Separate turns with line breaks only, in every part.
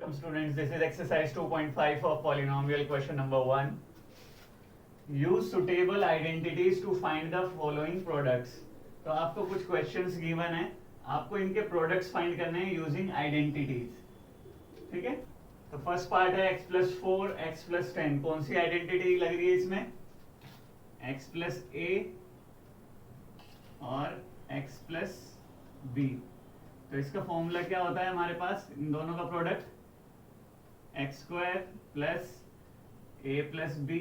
Welcome students, this is exercise 2.5 of polynomial question number 1. Use suitable identities to find the following products. तो आपको कुछ questions given है, आपको इनके products find करने हैं using identities. ठीक है? तो first part है x plus 4, x plus 10. कौन सी identity लग रही है इसमें? x plus a और x plus b. तो इसका फॉर्मूला क्या होता है हमारे पास इन दोनों का प्रोडक्ट एक्स स्क्वायर प्लस ए plus B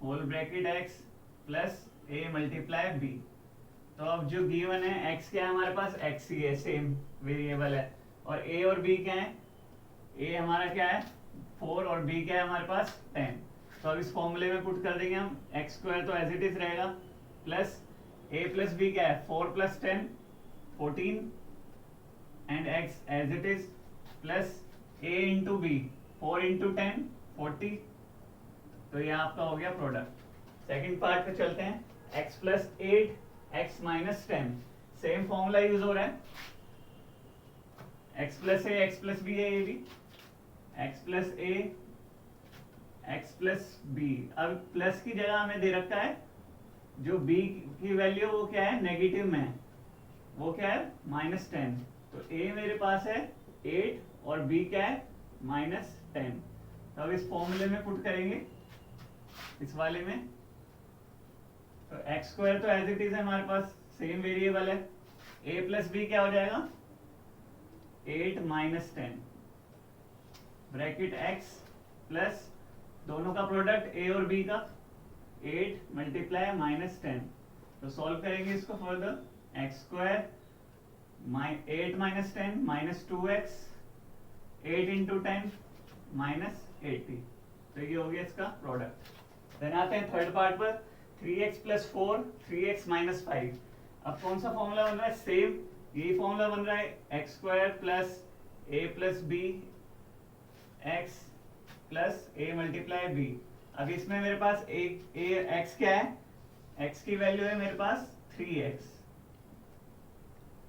whole bracket x plus ए मल्टीप्लाई बी. तो अब जो गिवन है एक्स क्या है हमारे पास एक्स ही है, सेम वेरिएबल है, और ए और बी क्या है, ए हमारा क्या है 4 और बी क्या है हमारे पास 10. तो अब इस फॉर्मूले में पुट कर देंगे हम एक्स स्क्वायर तो एज इट इज रहेगा प्लस ए प्लस बी क्या है 4 plus 10 14 and x as it is plus a into b 4 into 10 40. तो ये आपका हो गया प्रोडक्ट. सेकंड पार्ट पे चलते हैं. x plus 8 x minus 10 same formula use हो रहा है. x plus a x plus b है ये भी x plus a x plus b. अब प्लस की जगह हमें दे रखा है जो b की वैल्यू वो क्या है नेगेटिव में है, वो क्या है -10. तो a मेरे पास है 8 और b क्या है -10. तो अब इस फॉर्मूले में पुट करेंगे इस वाले में. तो एक्स स्क्वायर तो एज इट इज है हमारे पास, सेम वेरिएबल है. a प्लस बी क्या हो जाएगा 8 -10 ब्रैकेट x प्लस दोनों का प्रोडक्ट a और b का 8 मल्टीप्लाई -10. तो सॉल्व करेंगे इसको further. X square 8 minus 10 minus 2x 8 into 10 minus 80. तो ये हो गया इसका प्रोडक्ट. देन आते हैं थर्ड पार्ट पर. 3x plus 4 3x minus 5. अब कौन सा फॉर्मूला बन रहा है, सेम यही फॉर्मूला बन रहा है एक्स स्क्वायर प्लस ए प्लस बी एक्स प्लस ए मल्टीप्लाई बी. अब इसमें मेरे पास एक्स क्या है, एक्स की वैल्यू है मेरे पास 3x,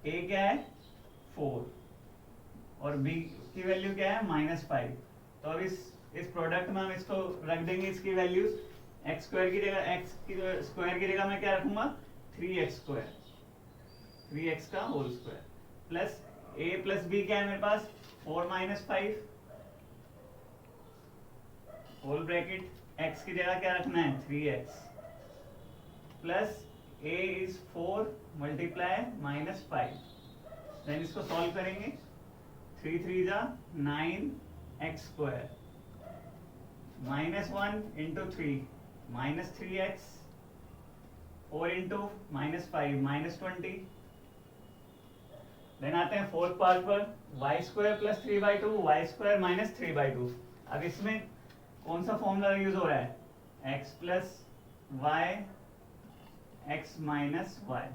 a क्या है 4 और b की वैल्यू क्या है -5. तो अब इस प्रोडक्ट में हम इसको रख देंगे इसकी वैल्यूज. एक्स स्क्वायर की जगह एक्स की स्क्वायर की जगह मैं क्या रखूंगा 3x स्क्वायर 3x का whole square plus a plus b क्या है मेरे पास 4 -5 होल ब्रैकेट x की जगह क्या रखना है 3x plus a is 4 multiply -5. Then इसको सॉल्व करेंगे. 3 3 जा 9 x square -1 into 3 -3x 4 into -5 -20. Then आते हैं फोर्थ पार्ट पर. y square plus 3/2 y square -3/2. अब इसमें कौन सा फॉर्मूला यूज हो रहा है x plus Y x minus Y.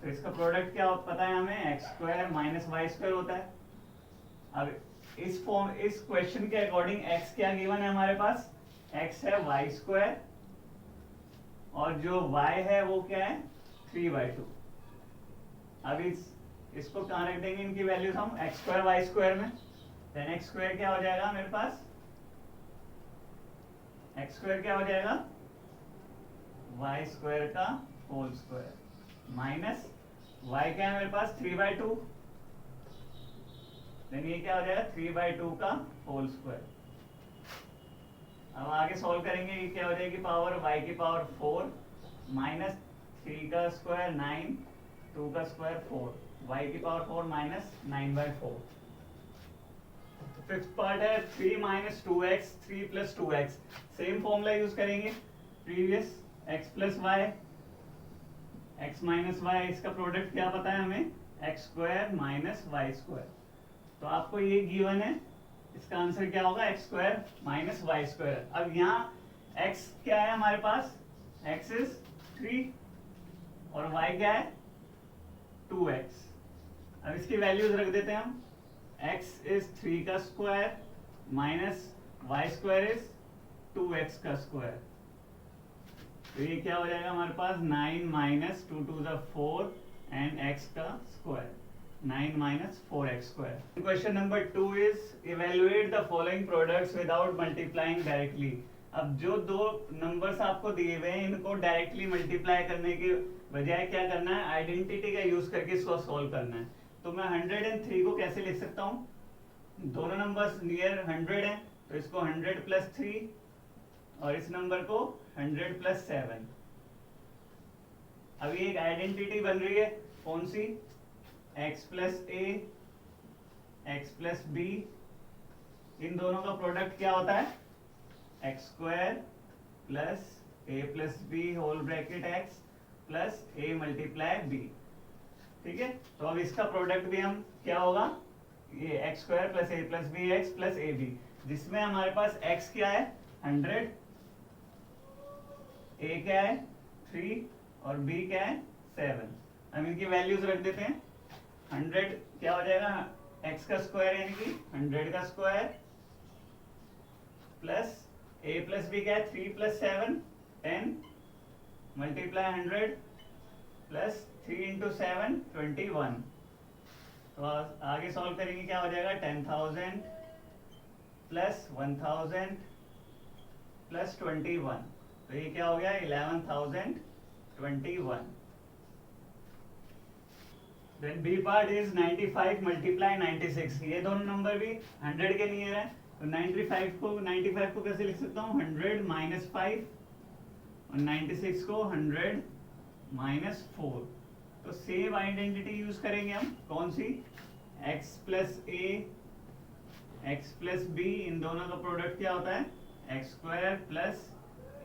तो इसका प्रोडक्ट क्या पता है हमें x square minus Y square होता है. अब इस क्वेश्चन के अकॉर्डिंग x क्या गिवन है हमारे पास, x है वाई स्क्वायर और जो y है वो क्या है 3/2. अब इसको कहाँ रख देंगे इनकी वैल्यूज हम एक्स स्क्वायर वाई स्क्वायर में. देन एक्स स्क्वायर क्या हो जाएगा मेरे पास, एक्स स्क्वायर क्या हो जाएगा वाई स्क्वायर का होल स्क्वायर माइनस वाई क्या है मेरे पास 3/2. देन ये क्या हो जाएगा 3/2 का होल स्क्वायर. अब आगे सॉल्व करेंगे. ये क्या हो जाएगी पावर y की पावर 4 माइनस 3 का स्क्वायर 9 2 का स्क्वायर 4 y की पावर 4 माइनस 9/4. फिफ्थ पार्ट है 3 minus 2x 3 plus 2x. Same formula use करेंगे previous x plus Y x minus y. इसका प्रोडक्ट क्या पता है हमें x square minus Y square. तो आपको ये गिवन है, इसका आंसर क्या होगा x square minus Y square. अब यहाँ x क्या है हमारे पास, x इज 3 और y क्या है 2x. अब इसकी वैल्यूज रख देते हैं हम. x इज 3 का square minus Y square is 2x का स्क्वायर. तो ये क्या हो जाएगा हमारे पास 9 - 2 2 4 एंड x का square. 9 minus 4x square. Question number 2 is evaluate the following products without multiplying directly. अब जो दो नंबर्स आपको दिए हुए हैं इनको डायरेक्टली मल्टीप्लाई करने के बजाय क्या करना है, आइडेंटिटी का यूज करके इसको सॉल्व करना है. तो मैं 103 को कैसे लिख सकता हूँ, दोनों नंबर्स नियर 100 हैं तो इसको 100 प्लस 3 और इस नंबर को 100 प्लस 7. अभी एक आइडेंटिटी बन रही है, कौन सी, x प्लस ए एक्स प्लस बी. इन दोनों का प्रोडक्ट क्या होता है, एक्स स्क्वायर प्लस ए plus B whole bracket x plus ए मल्टीप्लाई बी. ठीक है, तो अब इसका प्रोडक्ट भी हम क्या होगा, ये X square plus A plus B X plus A B, जिसमें हमारे पास x क्या है 100, a क्या है 3 और b क्या है 7. हम इनकी वैल्यूज रख देते हैं. 100 क्या हो जाएगा, x का स्क्वायर यानी कि 100 का square plus a plus b क्या है 3 प्लस 7 10 मल्टीप्लाई 100 प्लस 3 इंटू 7 21. तो आगे सॉल्व करेंगे, क्या हो जाएगा 10,000 प्लस 1,000 प्लस 21. तो ये क्या हो गया 11,021. Then B part is 95 multiply 96. ये दोनों नंबर भी 100 के नियर है, तो 95 को कैसे लिख सकता हूँ, 100 माइनस 5 और 96 को 100 माइनस 4. तो सेम आइडेंटिटी यूज करेंगे हम, कौन सी, x प्लस ए एक्स प्लस बी, इन दोनों का प्रोडक्ट क्या होता है x square plus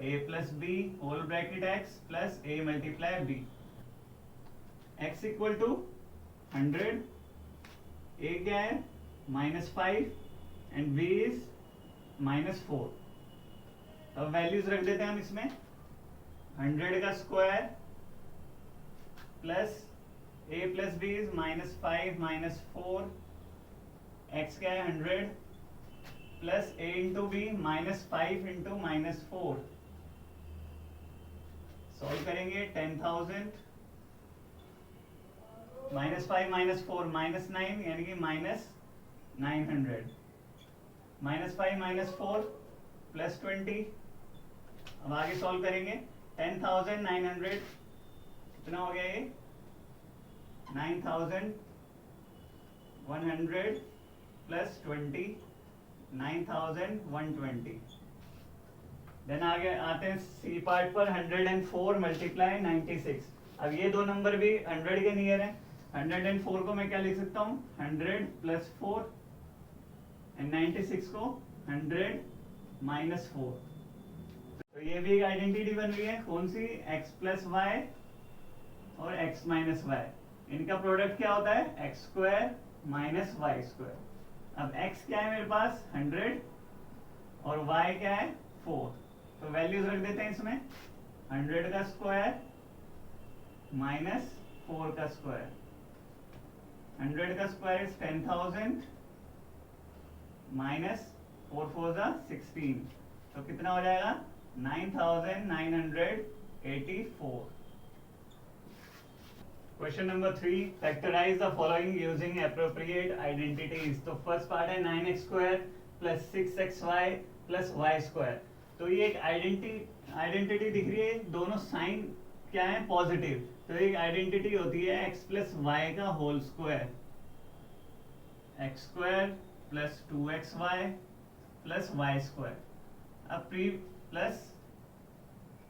A plus B whole bracket x plus A multiply B. x equal to 100, a क्या है -5 एंड b इज -4. तो वैल्यूज रख देते हैं हम इसमें, 100 का square plus a plus B is -5 -4, x क्या है 100 plus a into B -5 into -4. Solve करेंगे 10,000 -5 -4 -9 यानी कि -900 -5 -4 प्लस 20. अब आगे सॉल्व करेंगे 10,900 कितना हो गया, ये 9,100 प्लस 20 9,120. देन आगे आते हैं सी पार्ट पर, 104 मल्टीप्लाई 96. अब ये दो नंबर भी 100 के नियर हैं. 104 को मैं क्या लिख सकता हूँ, 100 प्लस 4 एंड 96 को 100 माइनस 4. तो ये भी एक आइडेंटिटी बन रही है, कौन सी, x प्लस वाई और x माइनस वाई. इनका प्रोडक्ट क्या होता है, x square minus Y square. अब x क्या है मेरे पास 100 और y क्या है 4. तो वैल्यूज रख देते हैं इसमें, 100 का स्क्वायर माइनस 4 का स्क्वायर. 100 का स्क्वायर इज 10,000 माइनस 4 4 16. तो कितना हो जाएगा 9,984. Question number 3, factorise the following using appropriate identities. तो फर्स्ट पार्ट है 9x square plus 6xy plus Y square. तो ये एक आइडेंटिटी दिख रही है, दोनों साइन क्या है पॉजिटिव. तो एक आइडेंटिटी होती है x प्लस वाई का whole square, X square plus 2xy plus Y square. अब प्लस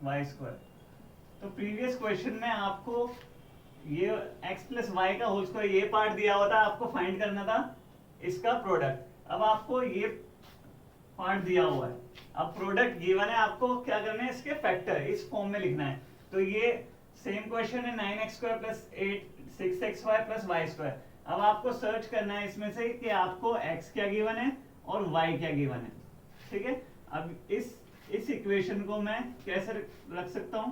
वाई स्क्वायर. तो प्रीवियस क्वेश्चन में आपको ये x प्लस वाई का होल स्क्वायर ये पार्ट दिया हुआ था, आपको फाइंड करना था इसका प्रोडक्ट. अब आपको ये पार्ट दिया हुआ है, अब प्रोडक्ट गिवन है, आपको क्या करना है, इसके फैक्टर इस फॉर्म में लिखना है. तो ये सेम क्वेश्चन है 9x square plus 6xy plus Y square. अब आपको सर्च करना है इसमें से कि आपको x क्या गिवन है और y क्या गिवन है. ठीक है, अब इस इक्वेशन को मैं कैसे रख सकता हूं,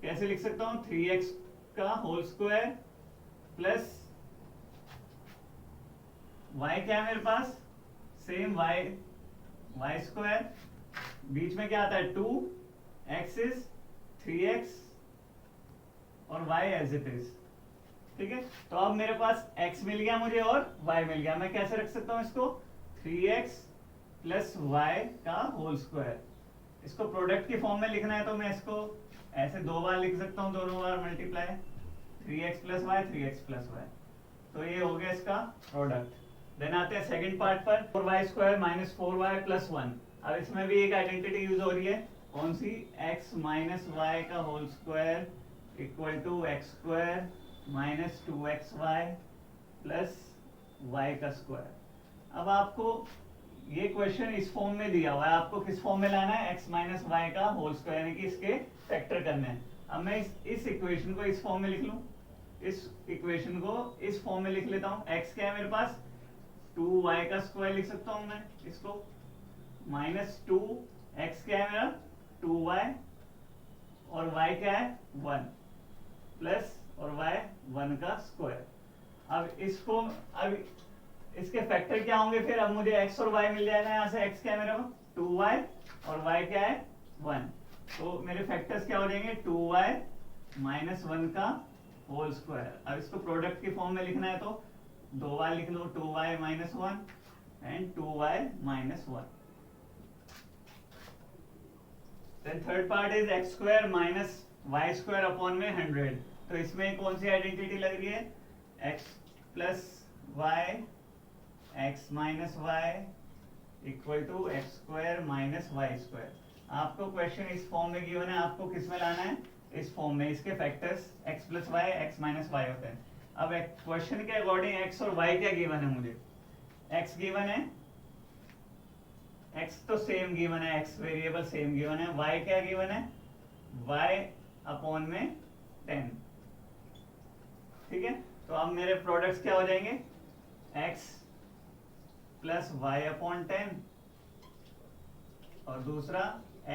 कैसे लिख सकता हूं, 3x का होल स्क्वायर प्लस y क्या है मेरे पास, सेम y स्क्वायर, बीच में क्या आता है 2, x इज 3x और y एज इट इज. ठीक है, तो अब मेरे पास x मिल गया मुझे और y मिल गया। मैं कैसे रख सकता हूँ इसको, 3x प्लस वाई का होल स्क्वायर। इसको प्रोडक्ट की फॉर्म में लिखना है तो मैं इसको ऐसे दो बार लिख सकता हूँ, दोनों बार multiply, 3x plus y, 3x plus y. तो ये हो गया इसका प्रोडक्ट। देन आते हैं सेकंड पार्ट पर, 4y square minus 4y plus 1। अब इसमें भी एक आइडेंटिटी यूज हो रही है, कौन सी, x माइनस वाई का whole square equal to X square minus 2xy plus Y का स्क्वायर। अब आपको ये क्वेश्चन इस फॉर्म में दिया हुआ है, आपको किस फॉर्म में लाना है, x माइनस वाई का होल स्क्वायर, यानी कि इसके फैक्टर करने हैं। अब मैं इस इक्वेशन को इस फॉर्म में लिख लूं, इस इक्वेशन को इस फॉर्म में लिख लेता हूं। x क्या है मेरे पास, 2y का स्क्वायर लिख सकता हूं मैं इसको, माइनस 2x क्या है मेरा, 2y, और y क्या है 1, प्लस और y 1 का स्क्वायर। अब इसको, अब इसके फैक्टर क्या होंगे फिर, अब मुझे x और y मिल जाएगा। यहाँ से x क्या है मेरा 2y और y क्या है 1, तो मेरे फैक्टर्स क्या हो जाएंगे, 2y माइनस 1 का होल स्क्वायर। अब इसको प्रोडक्ट की फॉर्म में लिखना है तो दो बार लिख लो, 2y minus 1 and 2y minus 1। Then third part is x square minus Y square upon में 100। तो इसमें कौन सी आइडेंटिटी लग रही है, x plus Y X minus Y equal to X square minus Y square. आपको क्वेश्चन इस फॉर्म में गिवन है, आपको किस में लाना है, इस फॉर्म में। इसके factors x plus Y, X minus Y होते हैं। अब क्वेश्चन के अकॉर्डिंग x और y क्या गिवन है मुझे, x गिवन है, x तो सेम गिवन है, x वेरिएबल सेम गिवन है, y क्या गिवन है, y अपॉन में 10। ठीक है, तो अब मेरे प्रोडक्ट्स क्या हो जाएंगे, x प्लस वाई अपॉन 10 और दूसरा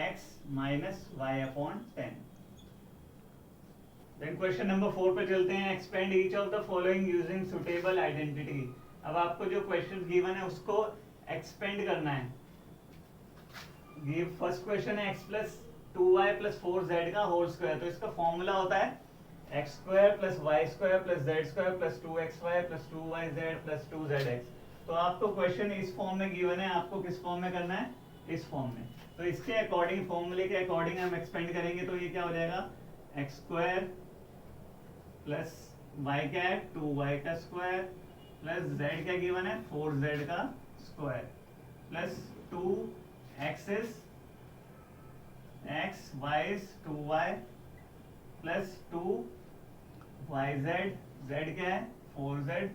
x minus y upon 10। Then question number 4 पे चलते हैं, expand each of the following using suitable identity. अब आपको जो क्वेश्चन गिवन है उसको एक्सपेंड करना है। फर्स्ट क्वेश्चन है x plus 2y plus 4z का होल स्क्वायर। तो इसका फॉर्मूला होता है x square plus Y square plus Z square plus 2xy plus 2yz plus 2zx। तो आपको क्वेश्चन इस फॉर्म में गिवन है, आपको किस फॉर्म में करना है, इस फॉर्म में। तो इसके अकॉर्डिंग, फॉर्मूले के अकॉर्डिंग हम एक्सपेंड करेंगे तो ये क्या हो जाएगा, एक्स स्क्वायर प्लस वाई क्या है 2y का स्क्वायर प्लस z क्या गिवन है 4z का square plus 2x is x, y is 2y plus 2yz, z क्या है 4z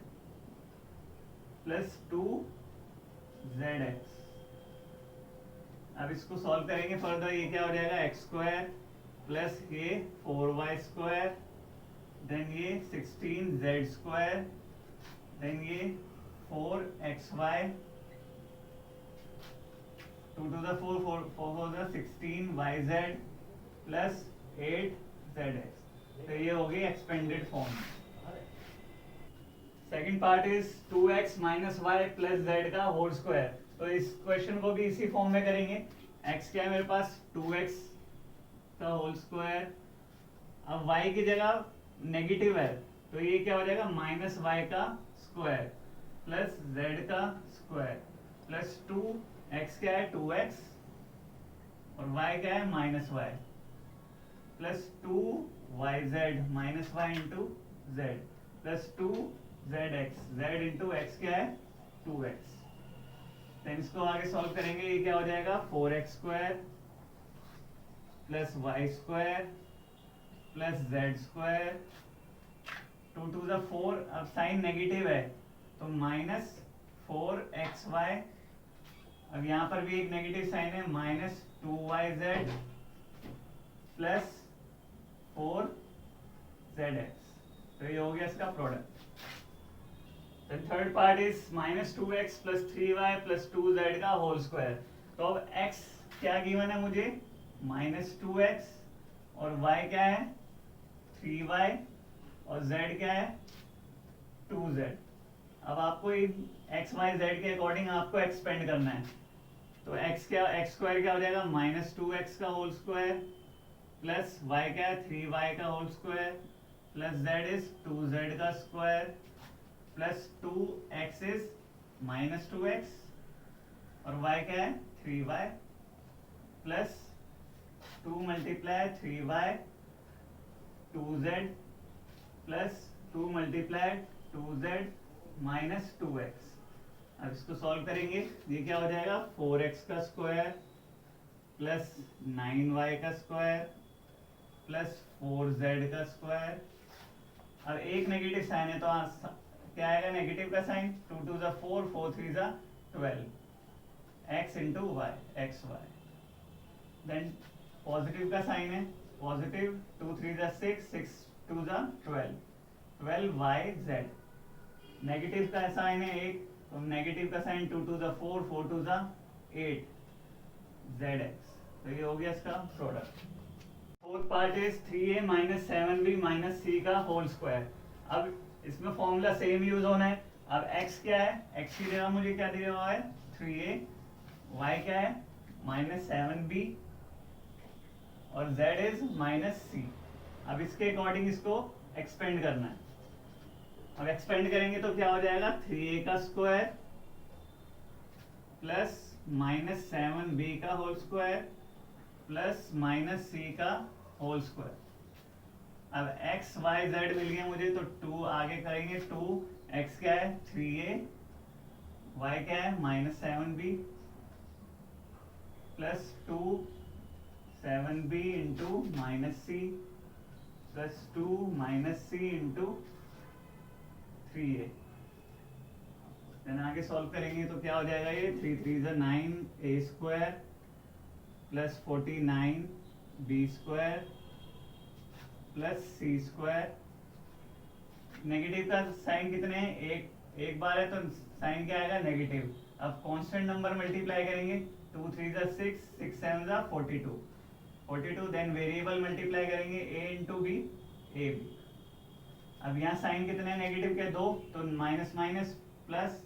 प्लस 2zx। अब इसको सॉल्व करेंगे फर्दर, ये क्या हो जाएगा, एक्स स्क्वायर प्लस ये 4y स्क्वायर, देन ये 16z स्क्वायर, देन ये 4xy, 2 to the 4, 4 the 16yz plus 8zx। तो ये हो गई expanded form. Second part is 2x minus y plus z का होल स्क्वायर। तो इस क्वेश्चन को भी इसी फॉर्म में करेंगे। x क्या है मेरे पास 2x का होल स्क्वायर, अब y की जगह नेगेटिव है तो ये क्या हो जाएगा माइनस वाई का स्क्वायर प्लस z का स्क्वायर प्लस 2x क्या है 2x और y क्या है minus y plus 2yz minus y into z plus 2zx, z into x क्या है 2x। देन इसको आगे सॉल्व करेंगे, ये क्या हो जाएगा 4x square plus Y square plus Z square 2 to the 4, अब साइन नेगेटिव है तो माइनस 4xy, अब यहाँ पर भी एक नेगेटिव साइन है माइनस 2yz प्लस 4zx। तो ये हो गया इसका product. The third part is minus 2x plus 3y plus 2z का होल स्क्वायर। तो अब x क्या गिवन है मुझे माइनस 2x और y क्या है 3y और z क्या है 2z। अब आपको x y z के अकॉर्डिंग आपको एक्सपेंड करना है। तो x स्क्वायर क्या हो जाएगा माइनस 2x का होल स्क्वायर प्लस y क्या है 3y का whole square plus z is 2z का square plus 2x is minus 2x और y क्या है 3y plus 2 multiply 3y 2z plus 2 multiply 2z minus 2x। अब इसको सॉल्व करेंगे, ये क्या हो जाएगा 4x का स्क्वायर प्लस 9y का स्क्वायर प्लस 4z का स्क्वायर। अब एक नेगेटिव साइन है तो क्या आएगा नेगेटिव का साइन, 2 2 जा 4 4 3 जा 12 x into y x y. Then positive का साइन है, पॉजिटिव 2 3 जा 6 6 2 जा 12 12 y z। नेगेटिव का साइन है एक, तो नेगेटिव का साइन 2 2 जा 4 4 2 जा 8 zx। तो ये हो गया इसका product. Fourth part is 3a minus 7b minus c का होल स्क्वायर। अब इसमें फॉर्मूला सेम यूज होना है। अब x क्या है, x की जगह मुझे क्या दिया हुआ है 3a, y क्या है माइनस 7b और z इज माइनस c। अब इसके अकॉर्डिंग इसको एक्सपेंड करना है। अब एक्सपेंड करेंगे तो क्या हो जाएगा 3a का स्क्वायर प्लस माइनस 7b का whole square plus minus c का होल स्क्वायर। अब x y z मिल गया मुझे, तो 2 आगे करेंगे 2 x क्या है 3a, y क्या है minus 7b plus 2 7b into minus c plus 2 minus c into 3a। Then आगे सॉल्व करेंगे तो क्या हो जाएगा ये 3 3 जा 9 a square plus 49 b square plus c square. Negative का साइन कितने हैं, एक बार है तो साइन क्या आएगा नेगेटिव। अब कांस्टेंट नंबर मल्टीप्लाई करेंगे, 2 3 जा 6 6 7 जा 42 42। देन वेरिएबल मल्टीप्लाई करेंगे a into b a b. अब यहाँ साइन कितने हैं नेगेटिव के 2, तो माइनस माइनस प्लस।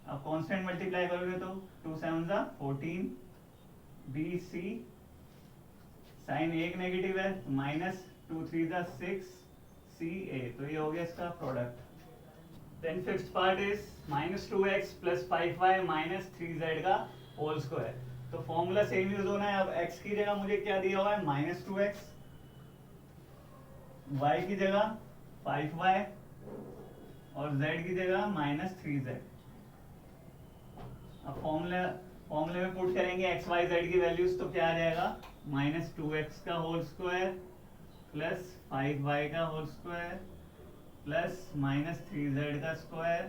अब कांस्टेंट मल्टीप्लाई करोगे तो 2 7 जा 14 बी सी। साइन एक नेगेटिव है तो माइनस 2 3 जा 6 सी ए। तो ये हो गया इसका product. Then fifth part is minus 2x plus 5y minus 3z का होल स्क्वायर। तो फॉर्मूला सेम यूज होना है। अब x की जगह मुझे क्या दिया हुआ है माइनस 2x, y की जगह 5y और z की जगह माइनस 3z। अब फॉर्मूले में पुट करेंगे x y z की वैल्यूज, तो क्या आ जाएगा माइनस 2x का होल स्क्वायर प्लस 5y का whole square plus minus 3z का स्क्वायर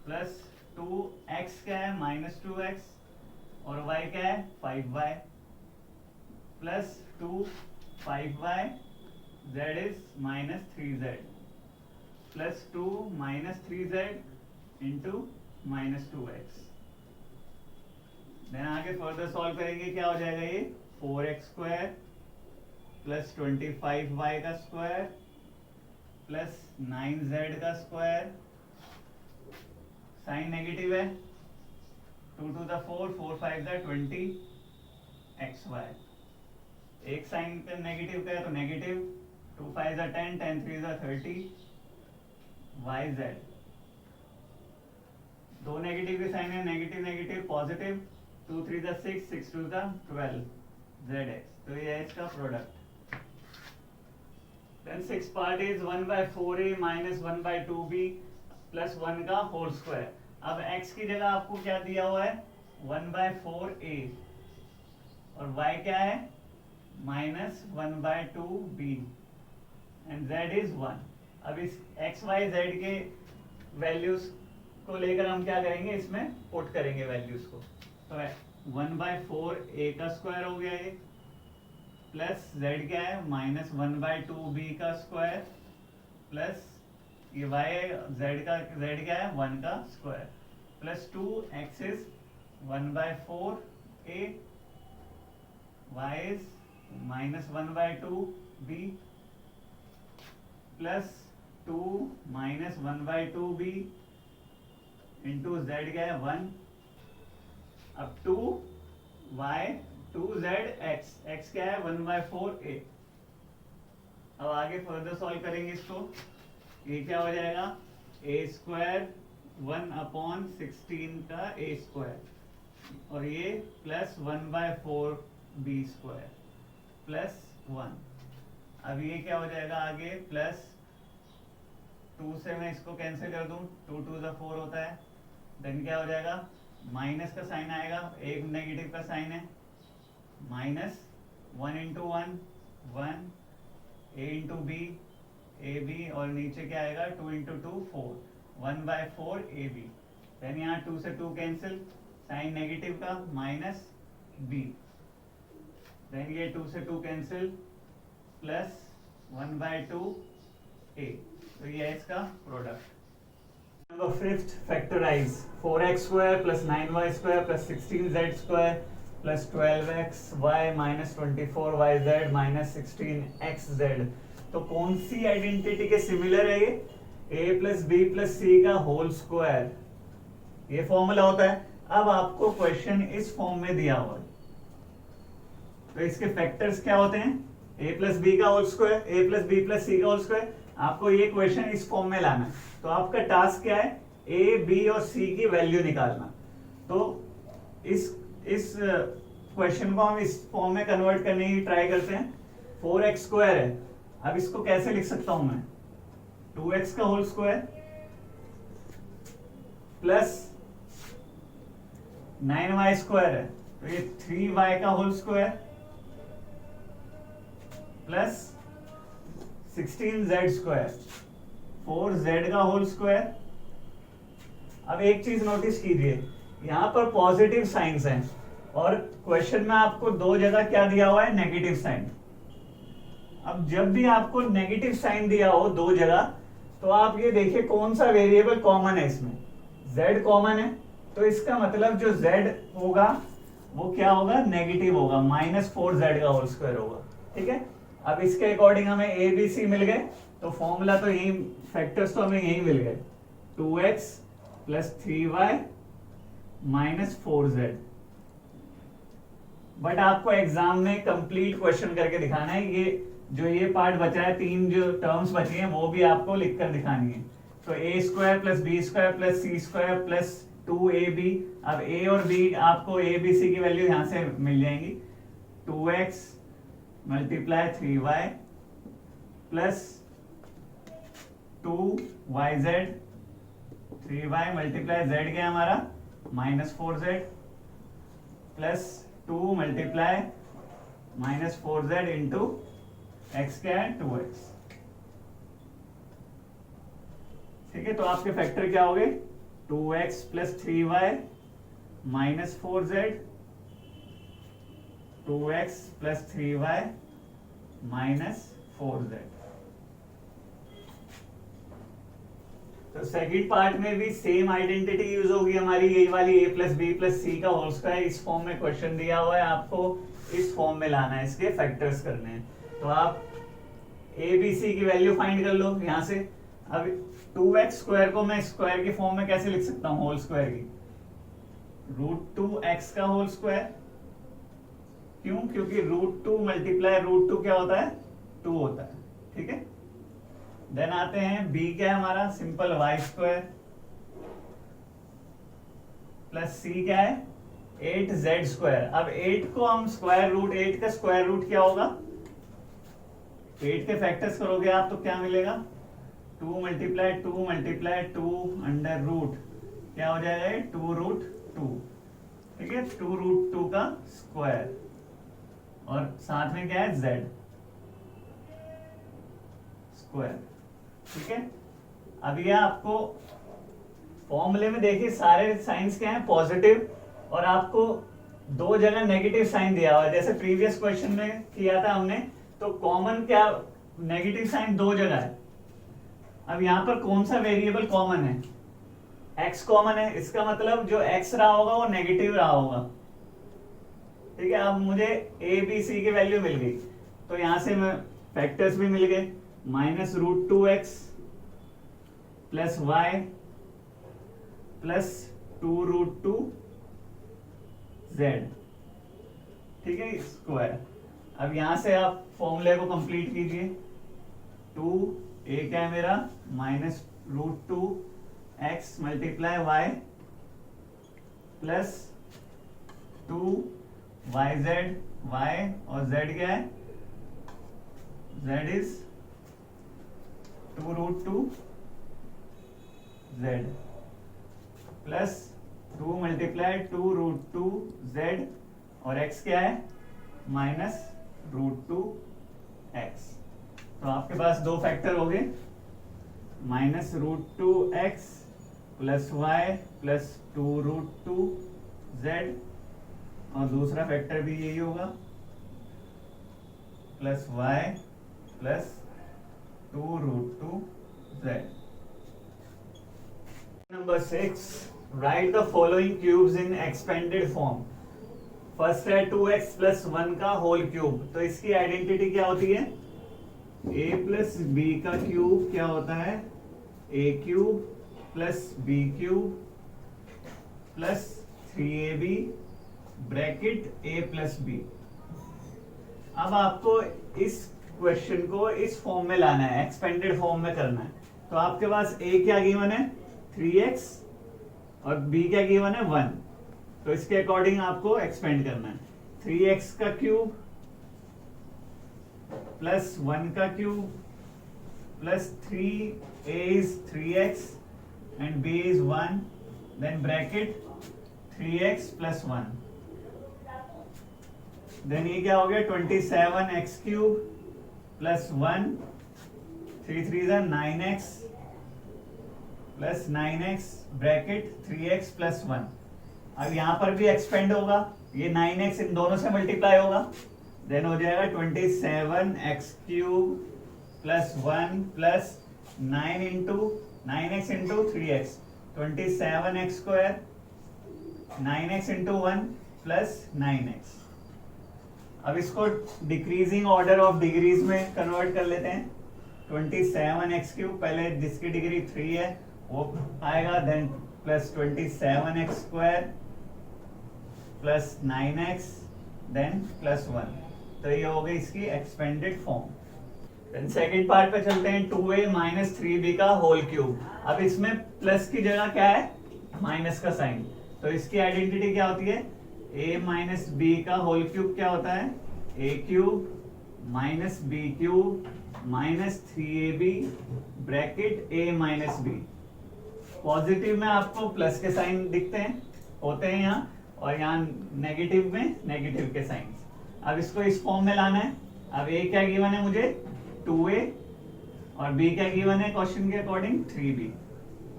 प्लस 2x क्या है माइनस 2x और y क्या है 5y plus 2 5y z is minus 3z plus 2 minus 3z into minus 2x। Then आगे further solve करेंगे, क्या हो जाएगा ये 4x स्क्वायर प्लस 25y का स्क्वायर प्लस 9z का स्क्वायर। साइन नेगेटिव है, 2 2 जा 4 4 5 जा 20 xy। एक साइन का नेगेटिव का है तो नेगेटिव, 2 5 जा 10 10 3 जा 30 yz। दो नेगेटिव के साइन है, नेगेटिव नेगेटिव पॉजिटिव, 2 3 जा 6 6 2 जा 12 zx। तो ये है इसका product. Then six part is 1/4a minus 1/2b plus 1 का होल स्क्वायर। अब x की जगह आपको क्या दिया हुआ है 1/4a और y क्या है minus 1/2b and z is 1। अब इस x y z के वैल्यूज को लेकर हम क्या करेंगे, इसमें पुट करेंगे वैल्यूज को। तो 1/4a का स्क्वायर हो गया ये प्लस z क्या है माइनस 1/2b का स्क्वायर प्लस ये y z क्या है 1 का square plus 2x is 1/4a y is minus 1/2b plus 2 minus 1/2b into z क्या है 1। अब 2y 2z x, x क्या है 1/4a अब आगे फर्दर सॉल्व करेंगे इसको। ये क्या हो जाएगा, ए स्क्वायर 1/16 का ए स्क्वायर और ये प्लस 1/4 बी स्क्वायर प्लस 1। अब ये क्या हो जाएगा आगे, प्लस 2 से मैं इसको कैंसिल कर दूं, 2 2 ज़ा 4 होता है। देन क्या हो जाएगा, माइनस का साइन आएगा, एक नेगेटिव का साइन है, minus 1 × 1 1 a × b a b और नीचे क्या आएगा 2 × 2 4 1/4 ए बी। देन यहाँ 2 से 2 कैंसिल, साइन नेगेटिव का माइनस b। देन ये 2 से 2 कैंसिल प्लस 1/2 a। तो ये है इसका product. Number 5th, factorize 4x² + 9y² + 16z² + 12xy - 24yz - 16xz। तो कौन सी आइडेंटिटी के सिमिलर है ये, a + b + c का होल स्क्वायर, ये फॉर्मूला होता है। अब आपको क्वेश्चन इस फॉर्म में दिया हुआ है, तो इसके फैक्टर्स क्या होते हैं, a + b का whole square, a + b + c का होल स्क्वायर। आपको ये क्वेश्चन इस फॉर्म में लाना है, तो आपका टास्क क्या है, ए बी और सी की वैल्यू निकालना। तो इस क्वेश्चन को हम इस फॉर्म में कन्वर्ट करने की ट्राई करते हैं। 4x² है, अब इसको कैसे लिख सकता हूं मैं, 2x का होल स्क्वायर प्लस 9y² है, तो ये 3y का whole square plus 16z², 4z का होल स्क्वायर। अब एक चीज नोटिस कीजिए, यहां पर पॉजिटिव साइंस हैं और क्वेश्चन में आपको दो जगह क्या दिया हुआ है, नेगेटिव साइन। अब जब भी आपको नेगेटिव साइन दिया हो दो जगह, तो आप ये देखिए कौन सा वेरिएबल कॉमन है इसमें, z कॉमन है, तो इसका मतलब जो z होगा वो क्या होगा, नेगेटिव होगा, -4z का होल स्क्वायर होगा। ठीक है, अब इसके अकॉर्डिंग हमें ए बी सी मिल गए, तो फॉर्मूला तो यही, फैक्टर्स तो हमें यही मिल गए, 2x + 3y - 4z। बट आपको एग्जाम में कंप्लीट क्वेश्चन करके दिखाना है, ये पार्ट बचा है, 3 जो टर्म्स बची हैं वो भी आपको लिखकर दिखानी है। तो a² + b² + c² + 2ab। अब a और b आपको a b c की वैल्यू यहां से मिल जाएंगी, 2x × 3y + 2yz, 3y × z क्या हमारा -4z plus 2 × -4z into x क्या है 2x। ठीक है, तो आपके फैक्टर क्या हो गए, 2x + 3y - 4z, 2x + 3y - 4z। तो सेकंड पार्ट में भी सेम आइडेंटिटी यूज होगी हमारी, यही वाली a + b + c का होल स्क्वायर। इस फॉर्म में क्वेश्चन दिया हुआ है, आपको इस फॉर्म में लाना है, इसके फैक्टर्स करने हैं। तो आप a b c की वैल्यू फाइंड कर लो यहां से। अब 2x² को मैं स्क्वायर के फॉर्म में कैसे लिख सकता हूं, होल स्क्वायर की, √2x का होल स्क्वायर। क्यों, क्योंकि √2 × √2 क्या होता है, 2 होता है। ठीक है, देन आते हैं b क्या है हमारा, सिंपल y² प्लस c क्या है 8z²। अब 8 को हम √8 का स्क्वायर रूट क्या होगा, 8 के फैक्टर्स करोगे आप तो क्या मिलेगा, 2 × 2 × 2 अंडर रूट क्या हो जाएगा, 2√2। ठीक है, 2√2 का स्क्वायर और साथ में क्या है z स्क्वायर। ठीक है, अब ये आपको फॉर्मूले में देखिए सारे साइंस क्या हैं, पॉजिटिव, और आपको दो जगह नेगेटिव साइन दिया हुआ है, जैसे प्रीवियस क्वेश्चन में किया था हमने। तो कॉमन क्या, नेगेटिव साइन दो जगह है। अब यहां पर कौन सा वेरिएबल कॉमन है, x कॉमन है, इसका मतलब जो x रहा होगा वो नेगेटिव रहा होगा। ठीक है, अब मुझे a b c की वैल्यू मिल गई, तो यहां से मैं फैक्टर्स भी मिल गए, -√2x + y + 2√2z। ठीक है, स्क्वायर। अब यहां से आप फॉर्मूले को कंप्लीट कीजिए, टू, ए क्या है मेरा -√2x multiply y plus 2yz, y और z क्या है, z is 2√2z plus 2 multiply 2√2z और x क्या है -√2x। तो आपके पास दो फैक्टर हो गए, -√2x plus y plus 2√2z और दूसरा फैक्टर भी यही होगा plus y plus 2√2z। Number 6, right the following cubes in expanded form. First है 2x प्लस 1 का होल क्यूब। तो इसकी आइडेंटिटी क्या होती है, a प्लस बी का क्यूब क्या होता है, a cube plus B cube plus 3ab bracket a plus b. अब आपको इस क्वेश्चन को इस फॉर्म में लाना है, एक्सपेंडेड फॉर्म में करना है। तो आपके पास a क्या गिवन है 3x और b क्या गिवन है 1। तो इसके अकॉर्डिंग आपको एक्सपेंड करना है। 3x का क्यूब प्लस 1 का cube plus 3a is 3x and b is 1, then bracket 3x plus 1, then ये क्या हो गया 27x cube plus 1, 3 3 is 9x plus 9x bracket 3x plus 1। अब यहां पर भी एक्सपेंड होगा, ये 9x इन दोनों से मल्टीप्लाई होगा, देन हो जाएगा 27x cube plus 1 plus 9x into 3x 27x square, 9x into 1 plus 9x। अब इसको डिक्रीजिंग ऑर्डर ऑफ डिग्रीज में कन्वर्ट कर लेते हैं। 27x क्यूब पहले जिसकी डिग्री 3 है वो आएगा, then plus 27x square plus 9x then plus 1। तो ये हो गई इसकी expanded form. Then second part पे चलते हैं, 2a माइनस 3b का होल क्यूब। अब इसमें प्लस की जगह क्या है माइनस का साइन। तो इसकी आइडेंटिटी क्या होती है, a माइनस बी का होल क्यूब क्या होता है a cube minus b cube minus 3ab bracket a minus b. Positive में आपको प्लस के साइन दिखते हैं होते हैं यहाँ, और यहाँ नेगेटिव में नेगेटिव के साइन। अब इसको इस फॉर्म में लाना है। अब a क्या गिवन है मुझे 2a और b क्या गिवन है क्वेश्चन के अकॉर्डिंग 3b।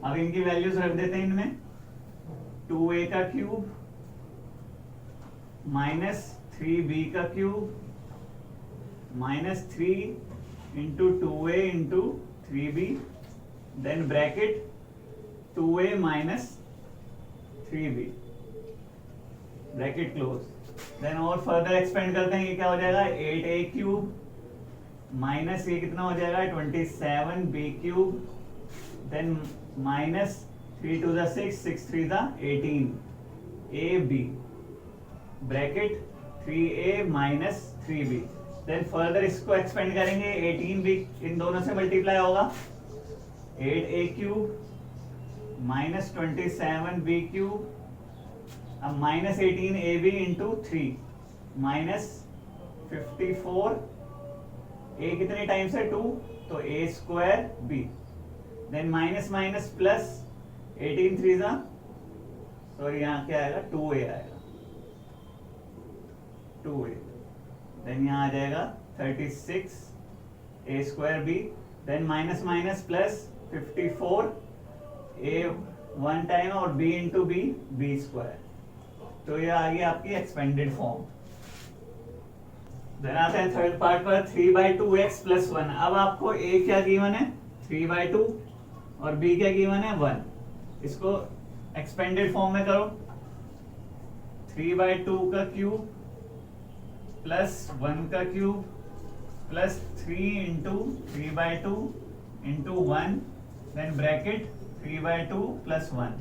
अब इनकी वैल्यूज रख देते हैं इनमें, 2a का क्यूब माइनस 3b का cube minus 3 into 2a into 3b then bracket 2a minus 3b bracket close. Then और फर्दर एक्सपेंड करते हैं, ये क्या हो जाएगा 8a क्यूब माइनस ये कितना हो जाएगा 27b cube then minus 3 2 6 6 3 18 ab bracket 3a minus 3b। Then further इसको एक्सपेंड करेंगे, 18b इन दोनों से मल्टीप्लाई होगा, 8a cube minus 27b cube अब minus 18ab into 3 minus 54 a कितने टाइम्स है 2 तो a square b then minus minus plus 18 3 sorry यहाँ क्या आएगा 2a आएगा 2a देन यहाँ आ जाएगा 36 a square b then minus minus plus 54 a 1 time और b इंटू b स्क्वायर। तो ये आ गया आपकी एक्सपेंडेड फॉर्म। देन आते हैं थर्ड पार्ट पर 3/2x प्लस 1। अब आपको a क्या गिवन है 3/2 और b क्या गिवन है 1। इसको एक्सपेंडेड फॉर्म में करो, 3/2 का क्यूब प्लस 1 का cube plus 3 into 3/2 into 1 then bracket 3/2 plus 1।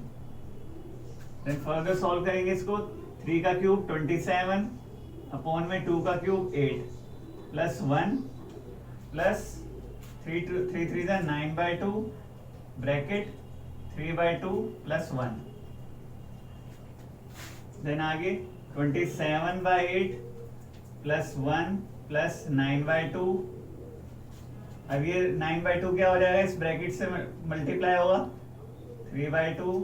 Then further solve करेंगे इसको, 3 का क्यूब 27 अपॉन में 2 का क्यूब 8 प्लस 1 प्लस 3 3 जा 9/2 ब्रैकेट 3/2 प्लस 1। देन आगे 27/8 प्लस 1 प्लस 9/2। अब ये 9/2 क्या हो जाएगा, इस ब्रैकेट से मल्टीप्लाई होगा 3/2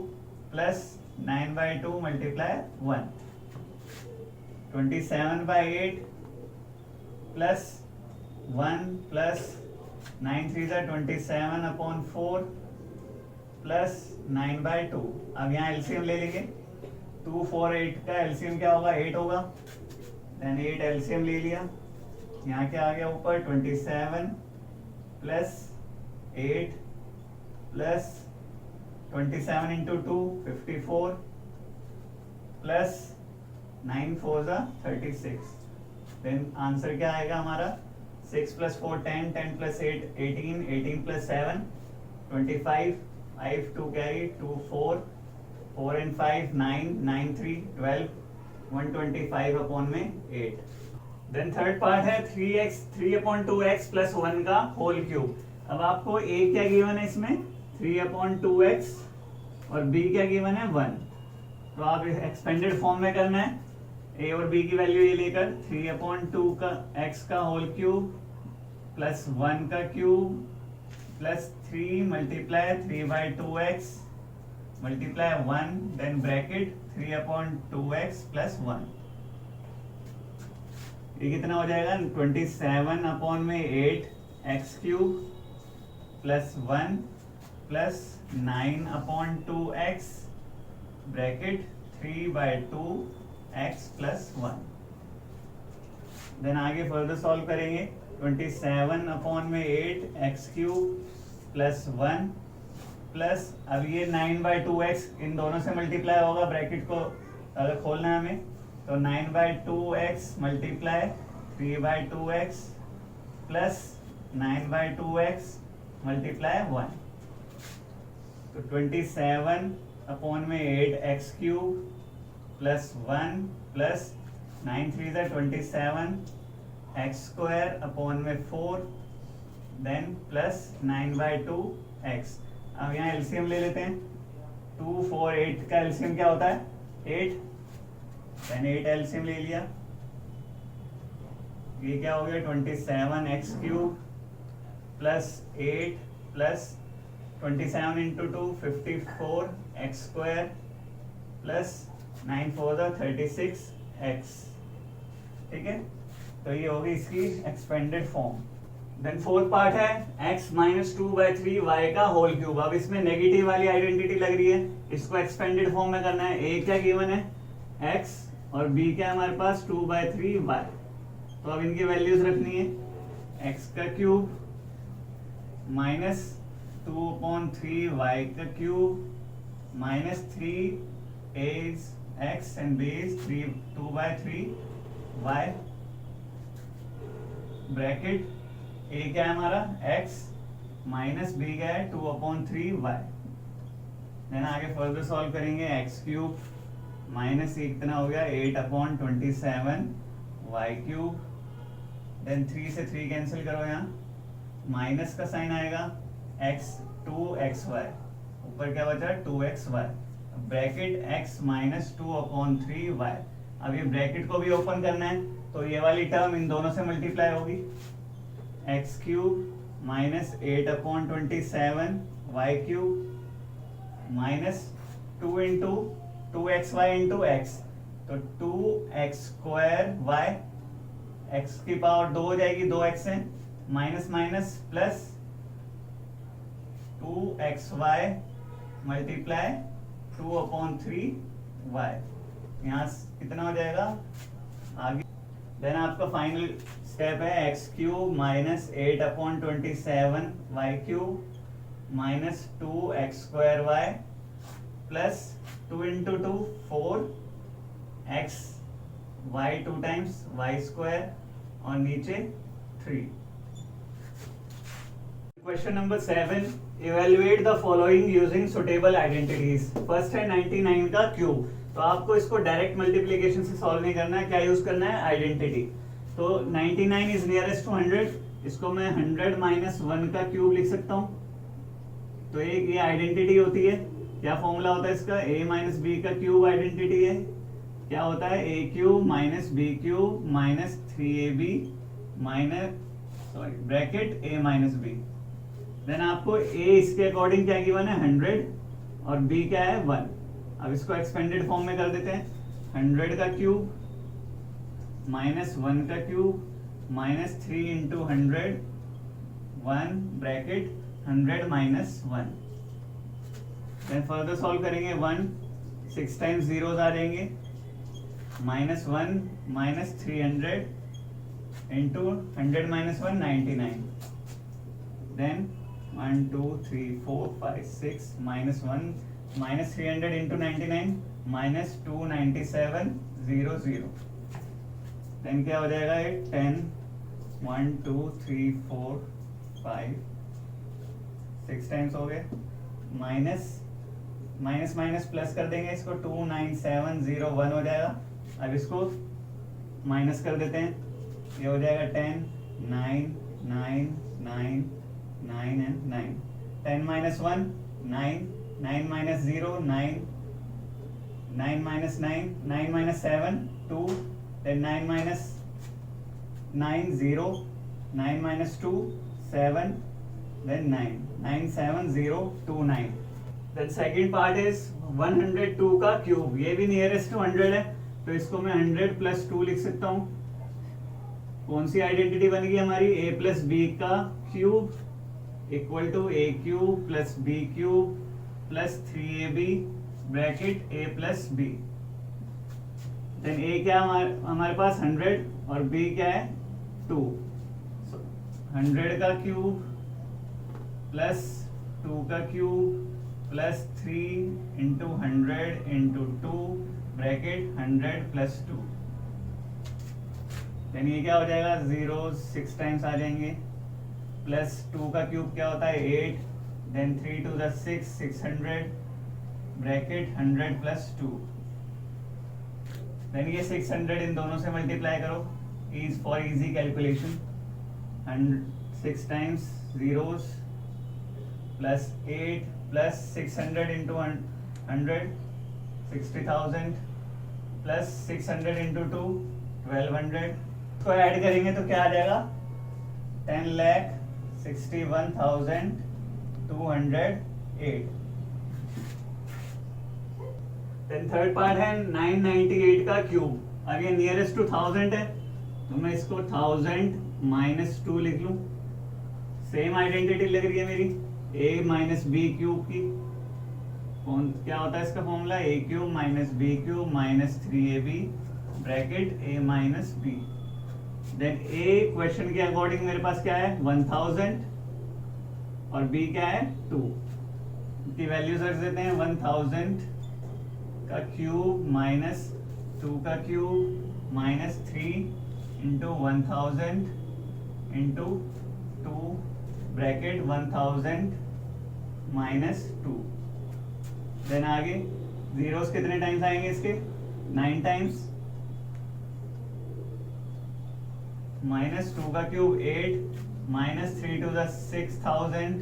प्लस 9/2 मल्टीप्लाई 1। 27/8 प्लस 1 प्लस 9 3 जा 27/4 प्लस 9/2। अब यहाँ एलसीएम ले लेंगे, 2 4 8 का एलसीएम क्या होगा, 8 होगा। देन 8 एलसीएम ले लिया, यहाँ क्या आ गया ऊपर 27 प्लस 8 प्लस 27 इंटू 2 54 प्लस 9 4 जा 36। देन आंसर क्या आएगा हमारा, 6 plus 4 10 10 plus 8 18 18 plus 7 25 5 2 carry 2 4 4 and 5 9 9 3 12 125 upon में 8। देन थर्ड पार्ट है 3x 3/2x प्लस 1 का होल क्यूब। अब आपको a क्या गिवन है इसमें 3/2x और b क्या गिवन है 1। तो आप एक्सपेंडेड फॉर्म में करना है, a और b की वैल्यू ये लेकर 3/2 का x का होल क्यूब प्लस 1 का cube plus 3 multiply 3/2x multiply 1 then bracket 3/2x plus 1। ये कितना हो जाएगा 27 अपॉन में 8 x cube plus 1 plus 9/2x bracket 3/2 x plus 1। Then आगे फर्दर सॉल्व करेंगे, 27 अपॉन में 8 एक्स क्यूब प्लस 1 प्लस अब ये 9/2x इन दोनों से मल्टीप्लाई होगा, ब्रैकेट को अगर खोलना है हमें तो 9/2x multiply 3/2x plus 9/2x multiply 1। तो 27 अपॉन में 8 एक्स क्यूब प्लस 1 प्लस 9 3 जा 27 एक्स स्क्वायर अपॉन में 4 देन प्लस 9/2x। अब यहाँ एलसीएम ले लेते हैं, 2 4 8 का एलसीएम क्या होता है 8। देन 8 एलसीएम ले लिया, ये क्या हो गया 27 x cube plus 8 plus 27 into 2 54 x square plus 9 4 जा 36 एक्स। ठीक है, तो ये होगी इसकी expanded form. Then fourth part है x माइनस 2/3 y का होल क्यूब। अब इसमें नेगेटिव वाली आइडेंटिटी लग रही है, इसको एक्सपेंडेड फॉर्म में करना है। a क्या गिवन है x और b क्या है हमारे पास 2/3 y। तो अब इनकी वैल्यूज रखनी है, x का क्यूब माइनस 2/3 y का cube minus 3 a is x and b is 2/3 y bracket a क्या है हमारा x माइनस b क्या है 2/3 y। देन आगे फर्दर सॉल्व करेंगे, x क्यूब माइनस ये कितना हो गया 8/27 y क्यूब। देन 3 से 3 कैंसिल करो, यहाँ माइनस का साइन आएगा x 2xy ऊपर क्या बचा 2xy bracket x minus 2/3 y। अब ये ब्रैकेट को भी ओपन करना है तो ये वाली टर्म इन दोनों से मल्टीप्लाई होगी, x cube minus 8/27 y cube minus 2 into 2xy into x, तो 2x स्क्वायर y, x की पावर 2 हो जाएगी 2x है minus minus plus 2xy multiply 2/3y। यहाँ कितना हो जाएगा आगे। देन आपका फाइनल स्टेप है x cube minus 8/27 y cube minus 2x square y plus 2 into 2 4 x y 2 times y square और नीचे 3। Question number 7, evaluate the following using suitable identities. First है 99 का क्यूब, तो आपको इसको डायरेक्ट मल्टीप्लिकेशन से सॉल्व नहीं करना है, क्या यूज करना है आइडेंटिटी। तो 99 इज नियरेस्ट टू 100, इसको मैं 100 माइनस 1 का क्यूब लिख सकता हूं। तो एक ये आइडेंटिटी होती है, क्या फॉर्मूला होता है इसका, a माइनस बी का क्यूब आइडेंटिटी है, क्या होता है a cube minus b cube minus 3ab minus sorry bracket a minus B. Then आपको a इसके अकॉर्डिंग क्या गिवन है 100 और b क्या है 1। अब इसको एक्सपेंडेड फॉर्म में कर देते हैं, 100 का क्यूब माइनस 1 का cube minus 3 into 100 1 bracket 100 minus 1। Then further solve करेंगे 1 6 टाइम्स जीरोस आ जाएंगे, minus 1 minus 300 into 100 minus 1 99। Then 1 2 3 4 5 6 minus 1 minus 300 into 99 minus 297 0 0। Then क्या हो जाएगा ये 10 1 2 3 4 5 6 टाइम्स हो गए, माइनस माइनस माइनस प्लस कर देंगे इसको 29701 हो जाएगा। अब इसको माइनस कर देते हैं, ये हो जाएगा 10 9 9 9 9 and 9। 10 minus 1 9 9 minus 0 9 9 minus 9 9 minus 7 2 then 9 minus 9 0 9 minus 2 7 then 9 9 7 0 2 9। then second part is 102 का क्यूब, ये भी नियरेस्ट टू 100 है तो इसको मैं 100 प्लस 2 लिख सकता हूँ। कौन सी आइडेंटिटी बन गई हमारी, a प्लस बी का cube equal to a cube plus B cube plus 3ab bracket a plus b. Then a क्या हमारे पास 100 और b क्या है 2। 100 का क्यूब प्लस 2 का cube plus 3 into 100 into 2 bracket 100 plus 2। Then ये क्या हो जाएगा 0 6 टाइम्स आ जाएंगे, प्लस 2 का क्यूब क्या होता है 8, then 3 to the 6 600 bracket 100 plus 2। Then ये 600 इन दोनों से मल्टीप्लाई करो, is for easy calculation, 6 times zeros plus 8 plus 600 into 100 60,000 plus 600 into 2 1200 को ऐड करेंगे तो क्या आ जाएगा 10,61,208। देन थर्ड पार्ट है 998 का क्यूब, अगेन नियरेस्ट टू 1000 है तो मैं इसको 1000 माइनस 2 लिख लूं। सेम आइडेंटिटी लग रही है मेरी a माइनस बी क्यूब की, कौन क्या होता है इसका formula a cube minus b cube minus 3ab bracket a minus B. Then a question के अकॉर्डिंग मेरे पास क्या है 1000 और b क्या है 2 की वैल्यूज रख देते हैं 1000 का क्यूब माइनस 2 का cube minus 3 into 1000 into 2 bracket 1000 minus 2। Then आगे जीरोस कितने टाइम्स आएंगे इसके 9 टाइम्स, माइनस 2 का cube 8 minus 3 to the 6000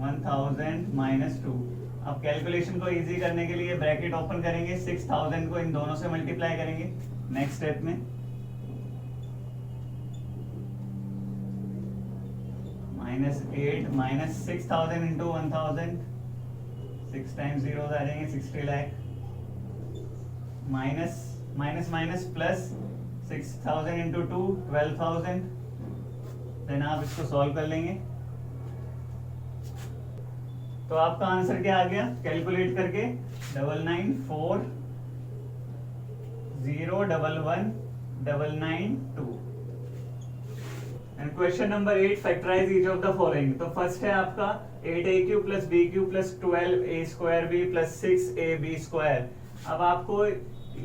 1000 minus 2। अब कैलकुलेशन को इजी करने के लिए ब्रैकेट ओपन करेंगे, 6000 को इन दोनों से मल्टीप्लाई करेंगे नेक्स्ट स्टेप में, minus 8 minus 6000 into 1000 6 times zero आ जाएंगे 60 lakh minus minus minus plus 6000 into 2 12,000। Then आप इसको सॉल्व कर लेंगे तो आपका आंसर क्या आ गया कैलकुलेट करके 9940119992। And question number 8 factorise each of the following. तो फर्स्ट है आपका 8a³ plus b³ plus 12a² plus 6ab²। अब आपको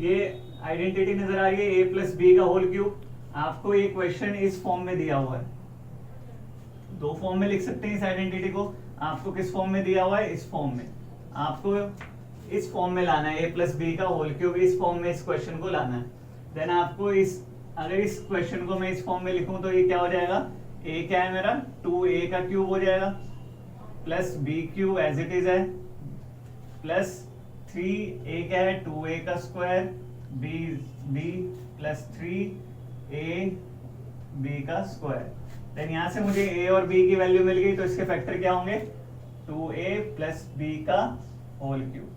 ये आइडेंटिटी नजर आ रही है a प्लस बी का होल क्यूब। आपको ये क्वेश्चन इस फॉर्म में दिया हुआ है, दो फॉर्म में लिख सकते हैं इस आइडेंटिटी को। आपको किस फॉर्म में दिया हुआ है, इस फॉर्म में। आपको इस फॉर्म में लाना है a प्लस बी का होल क्यूब, इस फॉर्म में इस क्वेश्चन को लाना है। देन आपको इस अगर इस क्वेश्चन को मैं इस फॉर्म में लिखूं तो ये क्या हो जाएगा, a क्या है मेरा 2a का क्यूब हो जाएगा, plus b cube as it is है, प्लस 3a क्या है 2a का स्क्वायर, b प्लस 3ab का स्क्वायर। देन यहाँ से मुझे a और b की वैल्यू मिल गई, तो इसके फैक्टर क्या होंगे 2a प्लस b का होल क्यूब।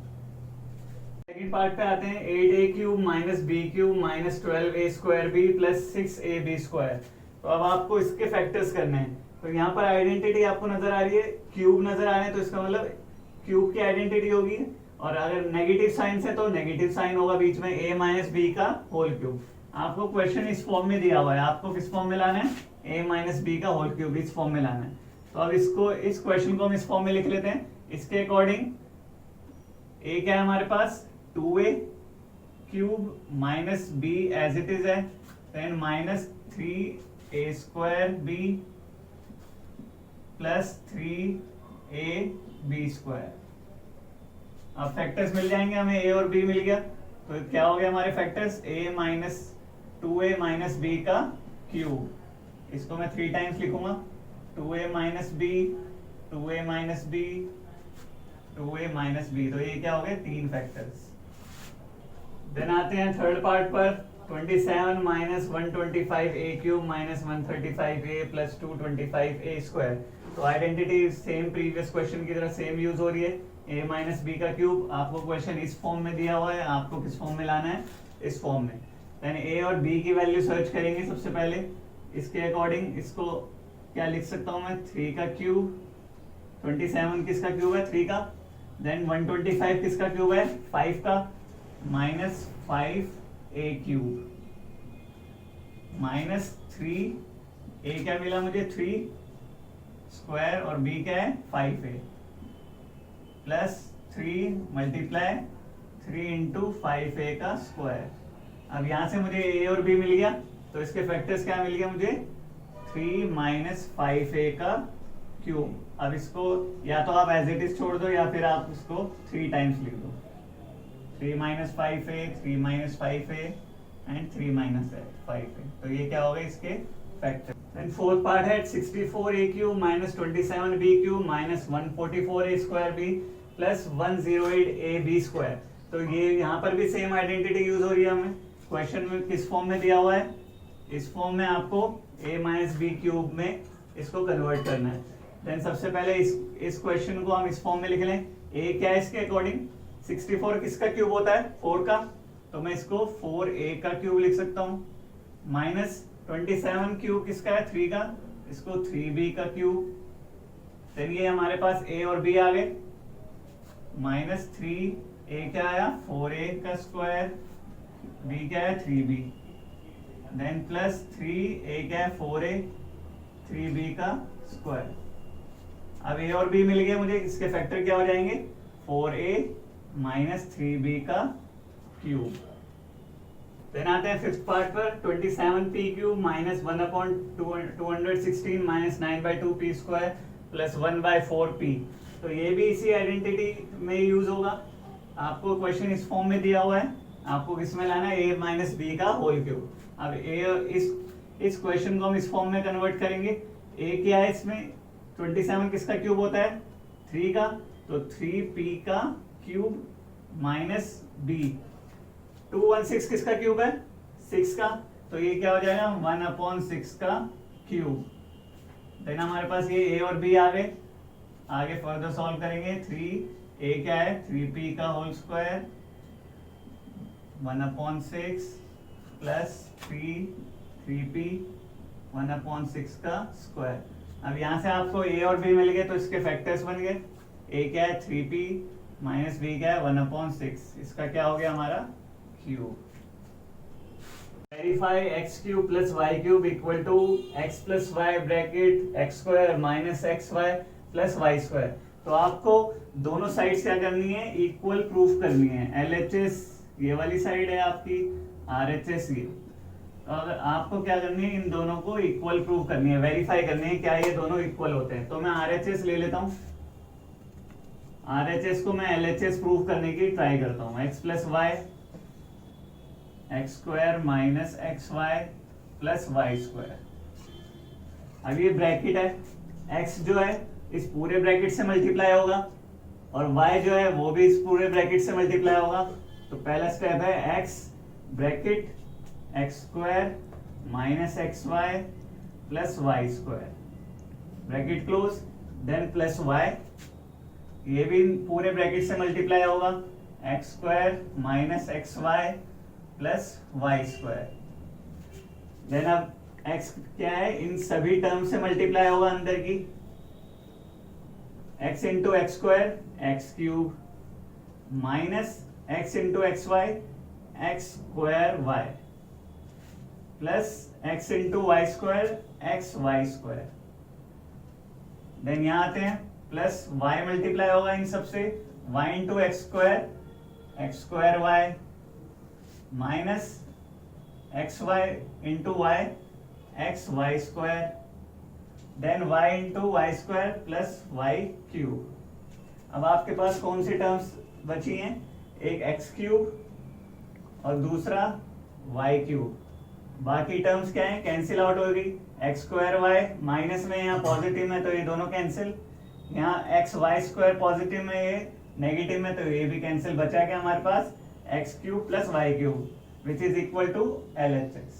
सेकेंड पार्ट पे आते हैं, 8a cube minus b cube minus 12a square b plus 6ab square. तो अब आपको इसके फैक्टर्स करने हैं। तो यहाँ पर आइडेंटिटी आपको नजर आ रही है, क्यूब नजर आ रहे हैं, तो इसका मतलब क्यूब की आइडेंटिटी होगी, और अगर नेगेटिव साइन से तो नेगेटिव साइन होगा बीच में, a माइनस बी का होल क्यूब। आपको क्वेश्चन इस फॉर्म में दिया हुआ है, आपको किस फॉर्म में लाना है, a माइनस बी का होल क्यूब इस फॉर्म में लाना है। तो अब इसको, इस क्वेश्चन को हम इस फॉर्म में लिख लेते हैं। इसके अकॉर्डिंग a क्या है हमारे पास 2a cube minus b as it is है, then minus 3a square b plus 3ab square. अब फैक्टर्स मिल जाएंगे हमें, a और b मिल गया, तो क्या हो गया हमारे factors, a minus 2a minus b का क्यूब, इसको मैं 3 टाइम्स लिखूंगा, 2a minus b 2a minus b 2a minus b, तो ये क्या हो गए 3 फैक्टर्स। देन आते हैं थर्ड पार्ट पर, 27 minus 125a cube minus 135a plus 225a square. तो आइडेंटिटी सेम प्रीवियस क्वेश्चन की तरह सेम यूज हो रही है, a माइनस बी का क्यूब। आपको क्वेश्चन इस फॉर्म में दिया हुआ है, आपको किस फॉर्म में लाना है, इस फॉर्म में। देन a और b की वैल्यू सर्च करेंगे सबसे पहले, इसके अकॉर्डिंग इसको क्या लिख सकता हूं मैं, 3 का क्यूब, 27 किसका क्यूब है 3 का, देन 125 किसका क्यूब है 5 का, minus 5a cube minus 3a क्या मिला मुझे 3 स्क्वायर, और b क्या है 5a plus 3 multiply 3 into 5a का स्क्वायर। अब यहां से मुझे a और b मिल गया, तो इसके फैक्टर्स क्या मिल गया मुझे 3 माइनस 5a का क्यूब। अब इसको या तो आप एज इट इज छोड़ दो, या फिर आप इसको 3 टाइम्स लिख दो, 3 minus 5a 3 minus 5a and 3 minus 5a। तो ये क्या हो गए इसके फैक्टर। देन फोर्थ पार्ट है 64a cube minus 27b cube minus 144a square b plus 108ab square. तो ये यहाँ पर भी सेम आइडेंटिटी यूज हो रही है हमें। क्वेश्चन में किस फॉर्म में दिया हुआ है, इस फॉर्म में आपको a माइनस बी क्यूब में इसको कन्वर्ट करना है। देन सबसे पहले इस क्वेश्चन को हम इस फॉर्म में लिख लें, a क्या है इसके अकॉर्डिंग 64 किसका क्यूब होता है 4 का, तो मैं इसको 4a का क्यूब लिख सकता हूँ, माइनस 27 क्यूब किसका है 3 का, इसको 3b का क्यूब। देन ये हमारे पास a और b आ गए, माइनस 3a क्या आया 4a का स्क्वायर, b क्या है 3b, देन प्लस 3a क्या है 4a 3b का स्क्वायर। अब a और b मिल गए मुझे, इसके फैक्टर क्या हो जाएंगे 4a माइनस 3b का क्यूब। देन आते हैं फिफ्थ पार्ट पर, 27p cube minus 1/216 minus 9/2p square plus 1/4p। तो ये भी इसी आइडेंटिटी में यूज होगा। आपको क्वेश्चन इस फॉर्म में दिया हुआ है, आपको किसमें लाना है a माइनस बी का होल क्यूब। अब इस क्वेश्चन को हम इस फॉर्म में कन्वर्ट करेंगे। a क्या है इसमें 27 किसका क्यूब होता है 3 का, तो 3p का क्यूब माइनस b, 216 किसका क्यूब है 6 का, तो ये क्या हो जाएगा 1/6 का क्यूब। देन हमारे पास ये a और b आ गए, आगे फर्दर सॉल्व करेंगे। 3a क्या है 3p का होल स्क्वायर 1/6 प्लस 3p 1/6 का स्क्वायर। अब यहाँ से आपको a और b मिल गए, तो इसके फैक्टर्स बन गए। a क्या है 3p माइनस b क्या है 1/6, इसका क्या हो गया हमारा cube. Verify x cube plus Y cube equal to x plus y bracket x square minus x y plus Y square. तो आपको दोनों साइड्स क्या करनी है इक्वल प्रूफ करनी है। LHS ये वाली साइड है आपकी, RHS ये, तो अगर आपको क्या करनी है इन दोनों को इक्वल प्रूफ करनी है, वेरीफाई करनी है क्या ये दोनों इक्वल होते हैं। तो मैं RHS ले लेता हूँ, RHS को मैं LHS प्रूफ करने की ट्राई करता हूँ। x plus Y x square minus x y plus Y square. अब ये ब्रैकेट है, x जो है इस पूरे ब्रैकेट से मल्टीप्लाई होगा और y जो है वो भी इस पूरे ब्रैकेट से मल्टीप्लाई होगा। तो पहला स्टेप है x bracket x square minus x y plus Y square bracket close, then plus y, ये भी पूरे ब्रैकेट से मल्टीप्लाई होगा, x square minus x y plus Y square. Then अब x क्या है, इन सभी टर्म से मल्टीप्लाई होगा अंदर की, x into x square x cube minus x into x y x square y plus x into y square x y square. Then यहां आते हैं, प्लस y मल्टीप्लाई होगा इन सबसे, y into x square Y minus x y into y x y square, then y into y square plus Y cube. अब आपके पास कौन सी terms बची हैं, एक एक्स क्यूब और दूसरा वाई क्यूब। बाकी टर्म्स क्या है, कैंसिल आउट होगी, एक्स स्क्वायर वाई माइनस में यहाँ पॉजिटिव में तो ये दोनों कैंसिल, यहाँ एक्स वाई स्क्वायर पॉजिटिव में ये नेगेटिव में तो ये भी कैंसिल, बचा क्या हमारे पास x cube plus Y cube which is equal to LHS,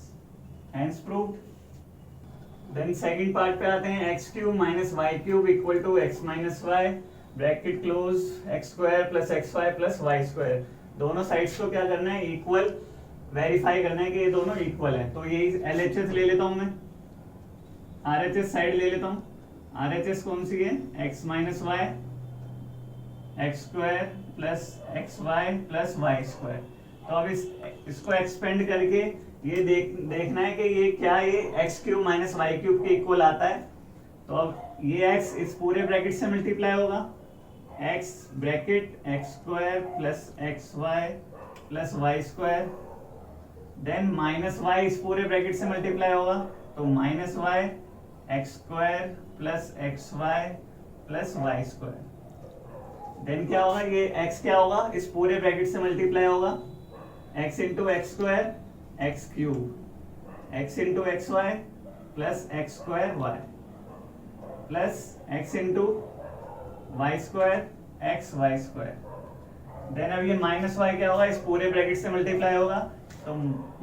hence proved. Then second part पे आते हैं, x cube minus y cube equal to x minus y bracket close x square plus x y plus Y square. दोनों sides को क्या करना है, equal verify करना है कि ये दोनों इक्वल है। तो यही LHS ले लेता हूं मैं, RHS साइड ले लेता हूं। RHS कौन सी है, x minus y x square plus x y plus Y square. तो अब इसको एक्सपेंड करके ये देखना है कि ये क्या, ये x cube minus y cube के इक्वल आता है। तो अब ये x इस पूरे ब्रैकेट से मल्टीप्लाई होगा, x bracket x square plus x y plus Y square, then minus y इस पूरे ब्रैकेट से मल्टीप्लाई होगा, तो minus y x square plus x y plus Y square. Then क्या होगा, ये x क्या होगा, इस पूरे ब्रैकेट से मल्टीप्लाई होगा, x into x square x cube x into x y plus x square y plus x into y square x y square. Then अब ये माइनस y क्या होगा, इस पूरे ब्रैकेट से मल्टीप्लाई होगा, तो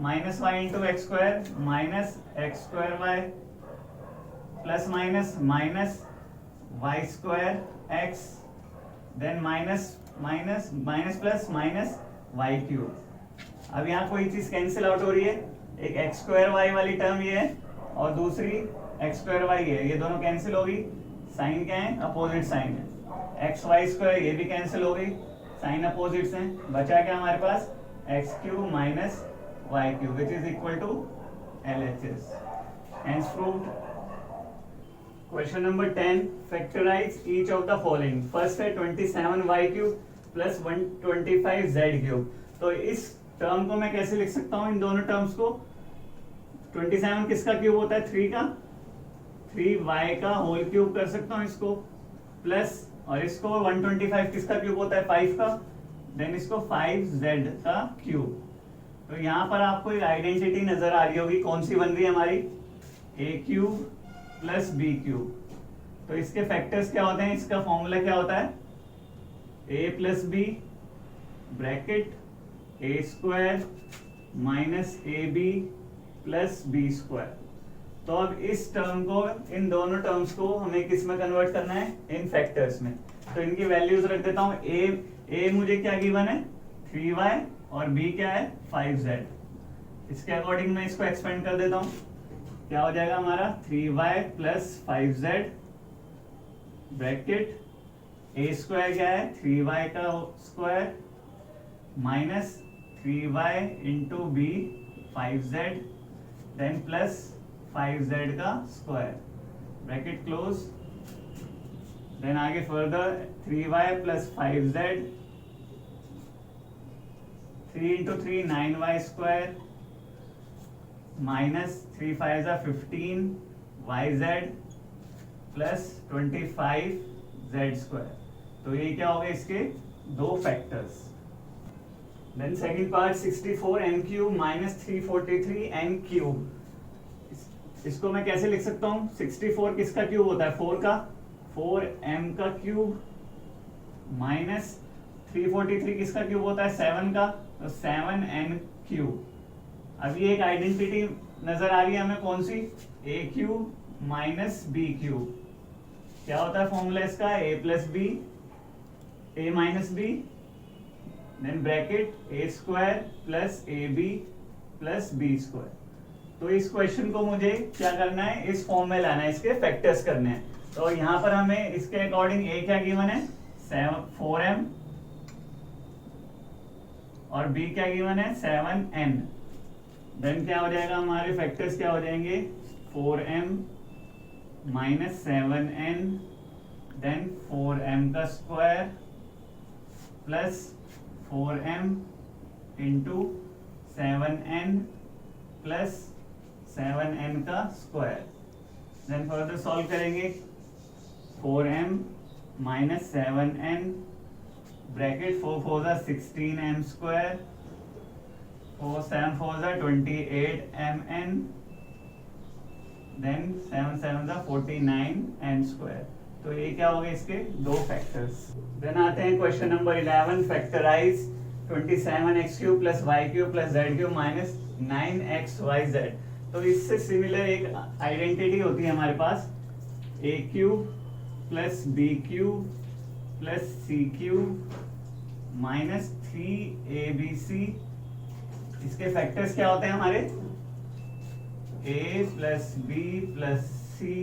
minus y into x square minus x square y plus minus minus Y square x, then minus minus minus plus minus y cube. अब यहाँ कोई चीज कैंसिल आउट हो रही है, एक एक्स स्क्वायर वाई वाली टर्म ये है और दूसरी एक्स स्क्वायर वाई है, ये दोनों कैंसिल होगी, साइन क्या है, अपोजिट साइन है, एक्स वाई स्क्वायर ये भी कैंसिल हो गई, साइन अपोजिट्स हैं, बचा क्या हमारे पास x cube minus y cube which is equal to LHS, hence proved. Question number 10, factorise each of the following. First है 27y cube plus 125z cube. तो इस टर्म को मैं कैसे लिख सकता हूं, इन दोनों टर्म्स को, 27 किसका क्यूब होता है, 3 का, 3y का होल क्यूब कर सकता हूं इसको, प्लस और इसको 125 किसका क्यूब होता है, 5 का, देन इसको 5z का क्यूब। तो यहाँ पर आपको एक आइडेंटिटी नजर आ रही होगी, कौन सी बन रही है हमारी, a cube plus b cube. तो इसके फैक्टर्स क्या होते हैं, इसका फॉर्मूला क्या होता है, a plus b bracket a square minus ab plus b square. तो अब इस टर्म को, इन दोनों टर्म्स को हमें किस में कन्वर्ट करना है, इन फैक्टर्स में। तो इनकी वैल्यूज रख देता हूं, a मुझे क्या गिवन है 3y और b क्या है 5z। इसके अकॉर्डिंग मैं इसको एक्सपेंड कर देता हूं, क्या हो जाएगा हमारा 3y plus 5z bracket a square क्या है 3y का square minus 3y into b 5z then plus 5z का स्क्वायर ब्रैकेट क्लोज, देन आगे further 3y plus 5z, 3 into 3 9y square minus 3 5 15 yz plus 25 z square. तो ये क्या हो गए इसके दो factors. Then second part 64 n cube minus 343 n cube. इसको मैं कैसे लिख सकता हूँ, 64 किसका क्यूब होता है, 4 का, 4m का क्यूब माइनस 343 किसका क्यूब होता है, 7 का, तो 7n क्यूब। अब ये एक आइडेंटिटी नजर आ रही है हमें, कौन सी, a cube minus b cube. क्या होता है फॉर्मूला इसका, a plus B, a minus B, then bracket a square plus A B plus B square. तो इस क्वेश्चन को मुझे क्या करना है, इस फॉर्म में लाना है, इसके फैक्टर्स करने हैं। तो यहाँ पर हमें इसके अकॉर्डिंग a क्या गिवन है, 4m, और b क्या गिवन है, 7n। देन क्या हो जाएगा, हमारे फैक्टर्स क्या हो जाएंगे, 4m minus 7n, then 4m का square plus 4m into 7n plus 7n का स्क्वायर। देन फर्दर सॉल्व करेंगे, 4m minus 7n, bracket 4 4 16m square, 4 7 4 28mn, then 7 7 49n square. तो ये क्या हो गए इसके दो फैक्टर्स। देन आते हैं question number 11, factorise 27x cube plus Y cube plus Z cube minus 9xyz। तो इससे सिमिलर एक आइडेंटिटी होती है हमारे पास, a cube plus B cube plus C cube minus 3abc। इसके फैक्टर्स क्या होते हैं हमारे, a plus B plus C,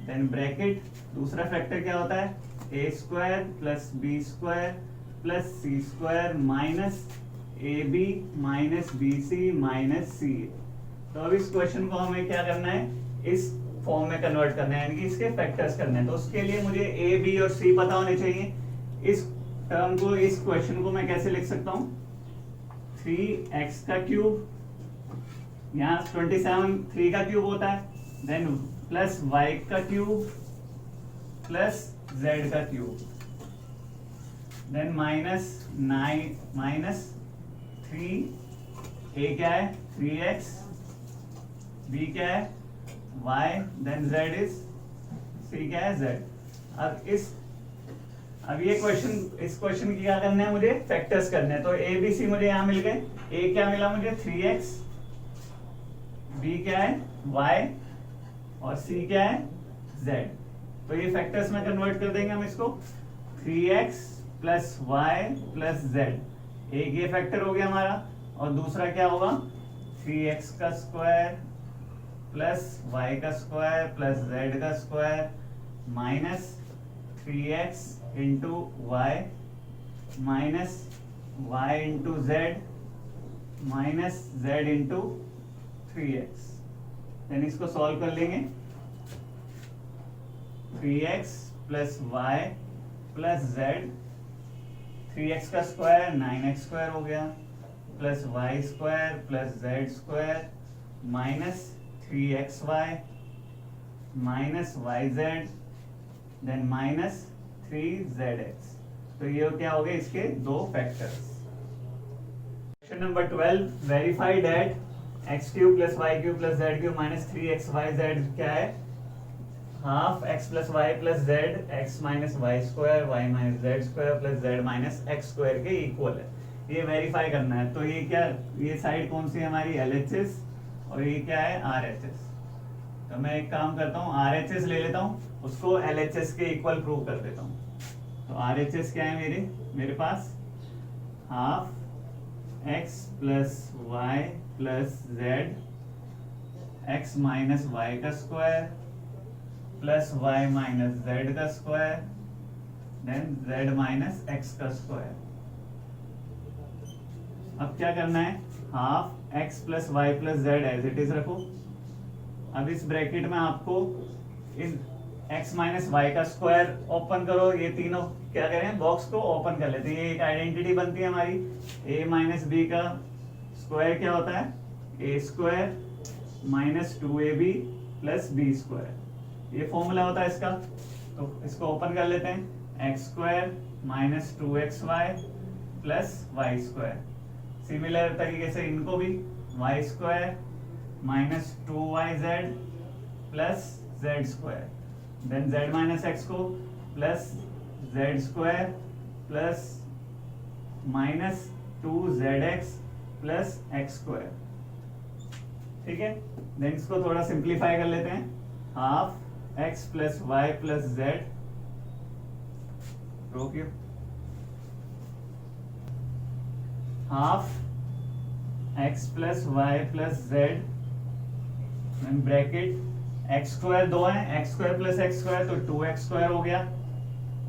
then bracket, दूसरा फैक्टर क्या होता है, a square plus B square plus C square minus A B minus B C minus सी। तो अब इस क्वेश्चन को हमें क्या करना है, इस फॉर्म में कन्वर्ट करना है, यानी कि इसके फैक्टर्स करने हैं। तो उसके लिए मुझे ए बी और सी पता होने चाहिए। इस टर्म को, इस क्वेश्चन को मैं कैसे लिख सकता हूँ, 3x का क्यूब, यहाँ 27 3 का क्यूब होता है, देन प्लस y का क्यूब प्लस z का cube, then minus 9 minus 3, a क्या है 3x, b क्या है y, then z is c क्या है z। अब ये क्वेश्चन, इस क्वेश्चन की क्या करना है, मुझे फैक्टर्स करने हैं। तो a b c मुझे यहाँ मिल गए, a क्या मिला मुझे 3x, b क्या है y और c क्या है z। तो ये फैक्टर्स में कन्वर्ट कर देंगे हम इसको, 3x plus Y plus Z, एक ये फैक्टर हो गया हमारा, और दूसरा क्या होगा 3x का स्क्वायर प्लस y का स्क्वायर प्लस z का square minus 3x into Y minus y into Z minus z into 3x। Then इसको सॉल्व कर लेंगे, 3x plus Y plus Z, 3x का स्क्वायर 9x स्क्वायर हो गया plus Y square plus Z square minus 3xy minus yz, then minus 3zx। तो ये क्या हो गए इसके दो factors. Question number 12, verify that x cube plus Y cube plus Z cube minus 3xyz क्या है, half x plus Y plus Z x minus Y square Y minus Z square plus Z minus x square के equal है। ये verify करना है। तो ये क्या, ये साइड कौन सी है हमारी LHS, और ये क्या है RHS। तो मैं एक काम करता हूँ, RHS ले लेता हूँ, उसको LHS के इक्वल प्रूव कर देता हूँ। तो RHS क्या है मेरे पास, half x plus Y plus Z x minus Y का square plus y minus z का square then z minus x का स्क्वायर। अब क्या करना है, half x plus Y plus z as it is रखो। अब इस ब्रैकेट में आपको इन x माइनस वाई का स्क्वायर ओपन करो, ये तीनों क्या करें, बॉक्स को ओपन कर लेते हैं। ये एक आइडेंटिटी बनती है हमारी, a माइनस बी का स्क्वायर क्या होता है, a square minus 2ab plus B square, ये फॉर्मूला होता है इसका। तो इसको ओपन कर लेते हैं, x square minus 2xy plus Y square. Similar तरीके से इनको भी, y square minus 2yz plus Z square, then z minus x को plus Z square plus minus 2zx plus x square. ठीक है, देन इसको थोड़ा सिंप्लीफाई कर लेते हैं, half x plus Y plus z रो cube, half x plus Y plus Z bracket x square 2 है, x square plus x square तो 2x स्क्वायर हो गया,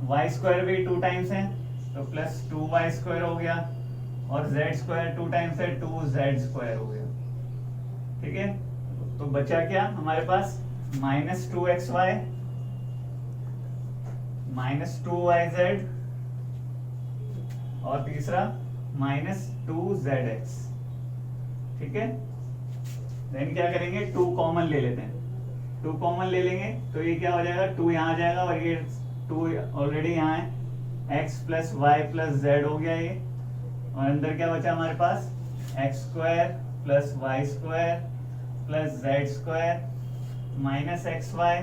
वाई स्क्वायर भी 2 टाइम्स है तो प्लस 2y स्क्वायर हो गया, और z स्क्वायर 2 टाइम्स है 2z स्क्वायर हो गया। ठीक है, तो बचा क्या हमारे पास माइनस 2xy माइनस 2yz और तीसरा माइनस 2zx। ठीक है, देन क्या करेंगे 2 कॉमन ले लेते हैं, 2 कॉमन ले लेंगे तो ये क्या हो जाएगा 2 यहाँ आ जाएगा और ये 2 ऑलरेडी यहाँ है, x plus Y plus z हो गया ये, और अंदर क्या बचा हमारे पास x square plus Y square plus Z square minus x Y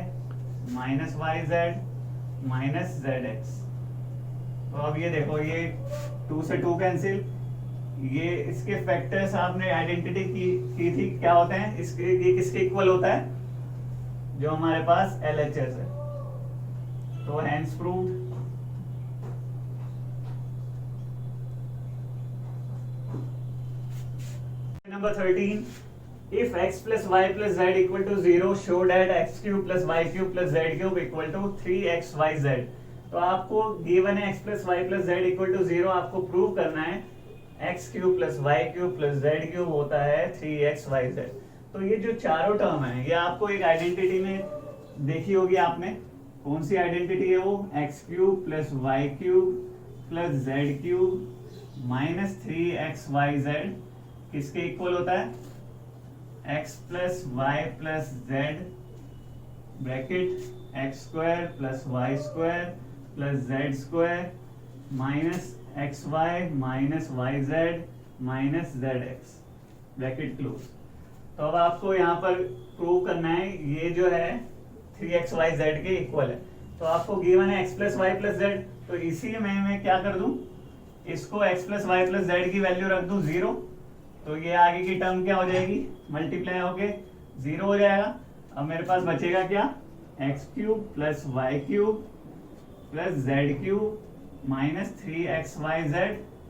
minus Y Z minus Z x. तो अब ये देखो ये 2 से 2 कैंसिल, ये इसके फैक्टर्स आपने आइडेंटिटी की थी क्या होते हैं, इसके ये किसके इक्वल होता है जो हमारे पास LHS है, तो hence proved. Number 13, if x plus y plus z equal to 0 show that x cube plus y cube plus z cube equal to 3xyz। तो आपको गिवन है x plus y plus z equal to 0, आपको prove करना है x cube plus Y cube plus Z cube होता है 3xyz। तो ये जो चारों टर्म है ये आपको एक आइडेंटिटी में देखी होगी आपने, कौन सी आइडेंटिटी है वो, X cube plus Y cube plus Z cube minus 3xyz किसके इक्वल होता है, X plus Y plus Z bracket x square plus Y square plus Z square minus x Y minus Y Z minus Z X bracket close. तो अब आपको यहाँ पर prove करना है ये जो है 3xyz के इक्वल है, तो आपको गिवन है x plus Y plus z, तो इसी में मैं क्या कर दूं, इसको x plus Y plus z की वैल्यू रख दूं 0, तो ये आगे की टर्म क्या हो जाएगी, मल्टीप्लाई होके 0 हो जाएगा। अब मेरे पास बचेगा क्या, X cube plus Y cube plus Z cube minus 3xyz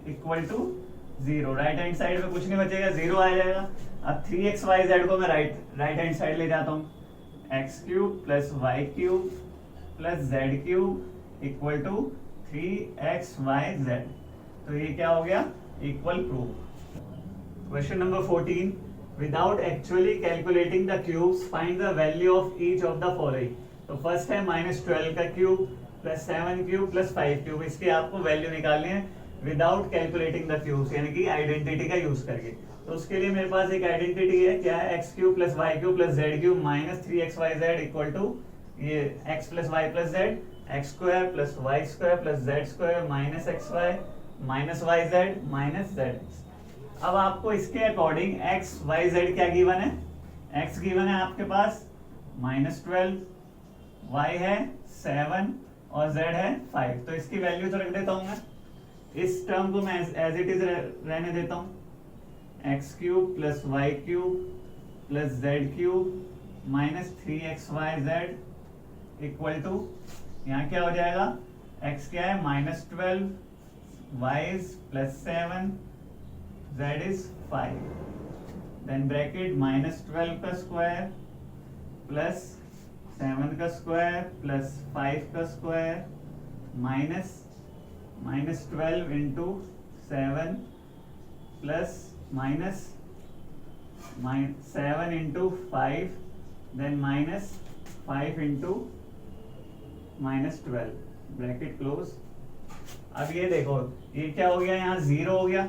equal to 0। Right hand side में कुछ नहीं बचेगा, 0 आ जाएगा। अब 3xyz को मैं राइट हैंड साइड ले जाता हूँ, X cube plus Y cube plus Z cube equal to 3xyz। तो ये क्या हो गया, equal proof. Question number 14, without actually calculating the cubes find the value of each of the following. तो first है -12 का cube plus 7 cube plus 5 cube, इसकी आपको वैल्यू निकालनी है विदाउट कैलकुलेटिंग द क्यूब्स, यानी कि आइडेंटिटी का यूज करके। तो उसके लिए मेरे पास एक आइडेंटिटी है, क्या है, x cube plus Y cube plus Z cube minus 3xyz equal to ये x plus Y plus Z x square plus Y square plus Z square minus x Y minus Y Z minus Z x. अब आपको इसके according x y z क्या given है, x given है आपके पास -12, Y है 7 और z है 5, तो इसकी वैल्यू तो रख देता हूं मैं, इस टर्म को मैं एज इट इज रहने देता हूं, X cube plus Y cube plus Z cube minus 3xyz equal to, यहाँ क्या हो जाएगा, x क्या है -12, y is +7, z is 5, then bracket -12 का स्क्वायर प्लस 7 का स्क्वायर प्लस 5 का square minus -12 into 7 plus minus 7 into 5 then minus 5 into -12 bracket close. अब ये देखो ये क्या हो गया, यहाँ 0 हो गया,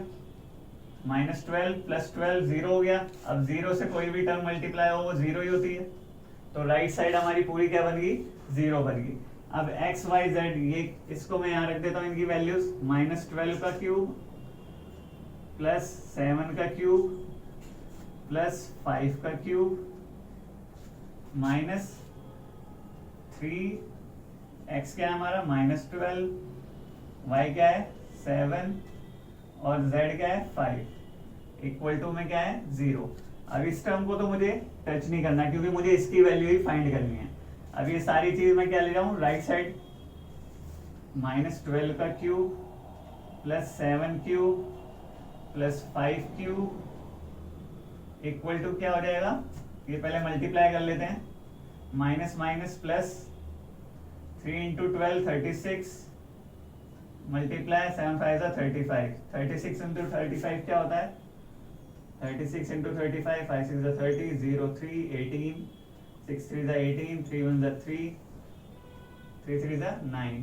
-12 + 12 0 हो गया। अब 0 से कोई भी टर्म मल्टीप्लाई हो वो 0 ही होती है, तो राइट साइड हमारी पूरी क्या बन गई, 0 बन गई। अब एक्स वाई जेड ये इसको मैं यहाँ रख देता हूँ, इनकी वैल्यूज -12 का क्यूब प्लस 7 का क्यूब प्लस 5 का क्यूब माइनस 3, x क्या है हमारा -12, y क्या है 7 और z क्या है 5 इक्वल टू में क्या है 0। अब इस टर्म को तो मुझे टच नहीं करना क्योंकि मुझे इसकी वैल्यू ही फाइंड करनी है। अब ये सारी चीज मैं क्या ले जाऊं राइट साइड, -12 का cube plus 7 cube plus 5 cube equal to क्या हो जाएगा, ये पहले मल्टीप्लाई कर लेते हैं, minus minus plus 3 into 12 36 multiply 7 5 35, 36 into 35 क्या होता है 36 इंटू 35, 5 6 30, 0 3 18, 6 3 18, 3 1 3, 3 3 9,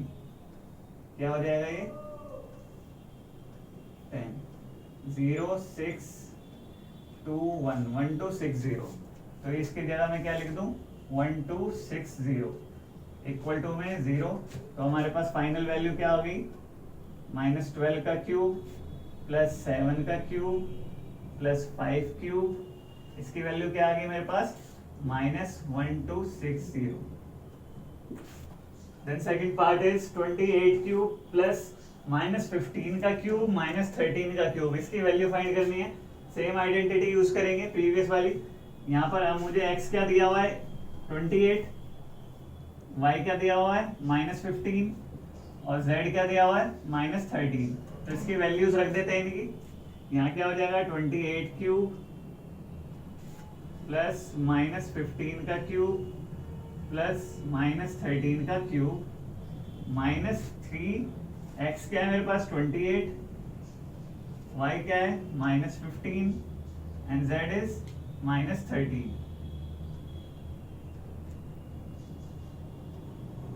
क्या हो जाएगा ये 10, 0 6 2 1 1 2 6 0। तो इसकी जगह मैं क्या लिख दूं 1 2 6 0 इक्वल टू में 0। तो हमारे पास फाइनल वैल्यू क्या होगी -12 का क्यूब प्लस 7 का क्यूब प्लस 5 क्यूब, इसकी वैल्यू क्या आ गई मेरे पास -1260। Then second part is 28 cube plus -15 का क्यूब -13 का क्यूब, इसकी वैल्यू फाइंड करनी है। सेम आइडेंटिटी यूज करेंगे प्रीवियस वाली। यहाँ पर मुझे x क्या दिया हुआ है 28, y क्या दिया हुआ है -15 और z क्या दिया हुआ है -13। तो इसकी वैल्यूज रख देते हैं इनकी। यहाँ क्या हो जाएगा 28 क्यूब प्लस -15 का क्यूब प्लस -13 का क्यूब -3, x क्या है मेरे पास 28, y क्या है -15 एंड z इज -13।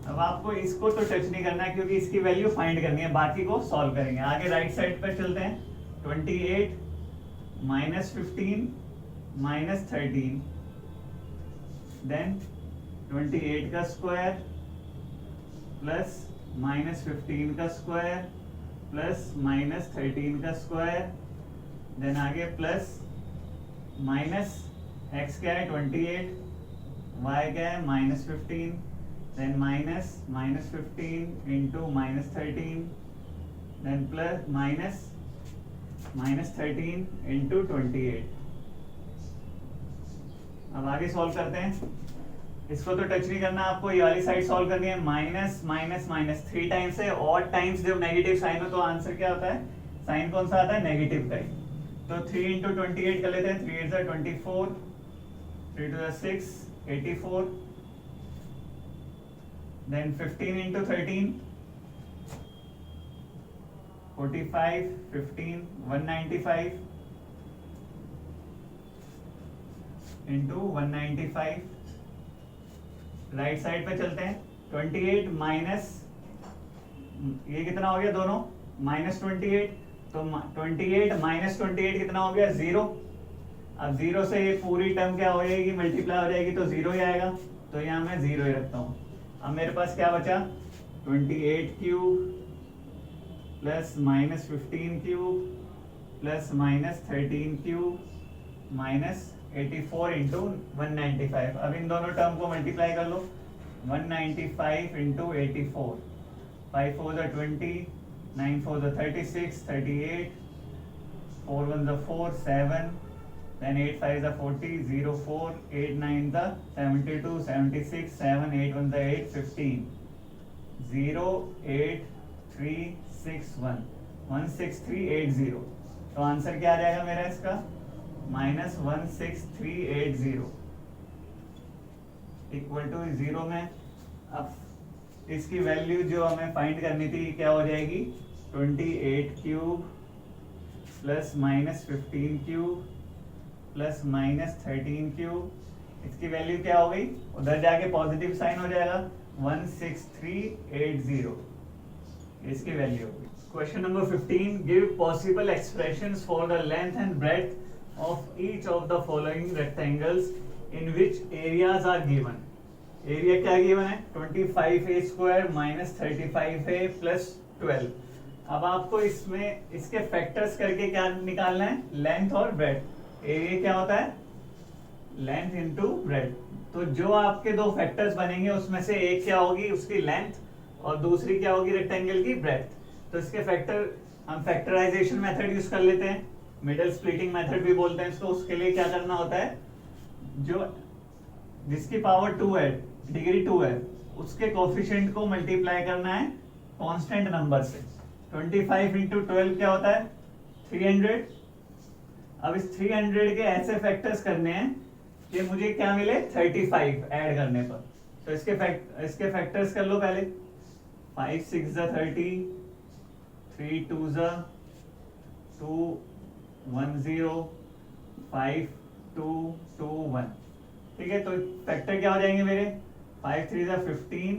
अब आपको इसको तो टच नहीं करना है क्योंकि इसकी वैल्यू फाइंड करनी है, बाकी को सॉल्व करेंगे। आगे राइट साइड पर चलते हैं, 28 -15 -13, देन 28 का स्क्वायर प्लस -15 का स्क्वायर प्लस -13 का स्क्वायर, देन आगे प्लस माइनस x क्या है 28, y क्या है -15, then -15 into -13, then plus -13 into 28। अब आगे सॉल्व करते हैं। इसको तो टच नहीं करना, आपको ये वाली साइड सॉल्व करनी है। माइनस माइनस माइनस 3 टाइम्स है, और टाइम्स जब नेगेटिव साइन हो तो आंसर क्या होता है, साइन कौन सा आता है नेगेटिव का ही। तो 3 इंटू 28 कर लेते हैं, 3 8 24, 3 2 6 84, then 15 into 13 45, 15 195 into 195। Right side पे चलते हैं, 28 माइनस ये कितना हो गया दोनों -28, तो 28 माइनस 28 कितना हो गया 0। अब 0 से ये पूरी टर्म क्या हो जाएगी मल्टीप्लाई हो जाएगी तो 0 ही आएगा, तो यहाँ मैं 0 ही रखता हूँ। अब मेरे पास क्या बचा 28 cube plus -15 cube plus -13 cube -84 into 195। अब इन दोनों टर्म को मल्टीप्लाई कर लो, 195 इंटू 84, 5 4 20, 9 4 36, 38, 4 1 4 7, then 8 5 40, 0 4, 8 9 72, 76, 7 8 1 8, 15, 0 8 3 6 1, 16380। तो आंसर क्या आ जाएगा मेरा इसका -16380 इक्वल टू 0 में। अब इसकी वैल्यू जो हमें फाइंड करनी थी क्या हो जाएगी 28 cube plus -15 cube plus -13 cube, इसकी वैल्यू क्या हो गई, उधर जाके पॉजिटिव साइन हो जाएगा 16380, इसकी वैल्यू होगी। Question number 15, give possible expressions for the length and breadth of each of the following rectangles in which areas are given. Area क्या गिवन है 25a स्क्वायर -35a प्लस 12। अब आपको इसमें इसके फैक्टर्स करके क्या निकालना है, लेंथ और ब्रेड्थ। एरिया क्या होता है लेंथ इंटू ब्रेड। तो जो आपके दो फैक्टर्स बनेंगे उसमें से एक क्या होगी उसकी लेंथ और दूसरी क्या होगी रेक्टेंगल की ब्रेड्थ। तो इसके फैक्टर हम फैक्टराइजेशन मेथड यूज कर लेते हैं, मिडल स्प्लिटिंग मेथड भी बोलते हैं इसको। उसके लिए क्या करना होता है, जो जिसकी पावर 2 है, डिग्री 2 है, उसके कोफिशिएंट को मल्टीप्लाई करना है कांस्टेंट नंबर से। 25 इंटू 12 क्या होता है 300। अब इस 300 के ऐसे फैक्टर्स करने हैं कि मुझे क्या मिले 35 ऐड करने पर। तो इसके फैक्टर्स कर लो पहले। 5 6 30, 3 2 2 1 0, 5 2 2 1। ठीक है, तो फैक्टर क्या हो जाएंगे मेरे 5 3 15,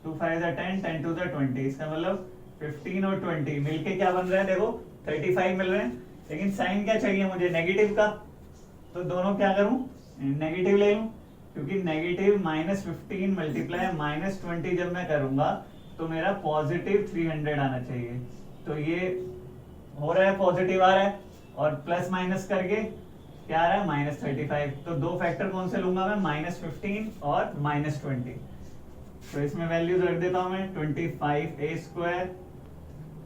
2 5 10, 10 2 20। इसका मतलब 15 और 20 मिलके क्या बन रहा है देखो 35 मिल रहे हैं। लेकिन साइन क्या चाहिए मुझे नेगेटिव का, तो दोनों क्या करूं नेगेटिव ले लूं, क्योंकि नेगेटिव -15 मल्टीप्लाई -20 जब मैं करूंगा तो मेरा पॉजिटिव 300 आना चाहिए। तो ये हो रहा है पॉजिटिव आ रहा है, और प्लस माइनस करके क्या आ रहा है -35। तो दो फैक्टर कौन से लूंगा मैं -15 और -20। तो इसमें वैल्यूज रख देता हूं मैं 25a²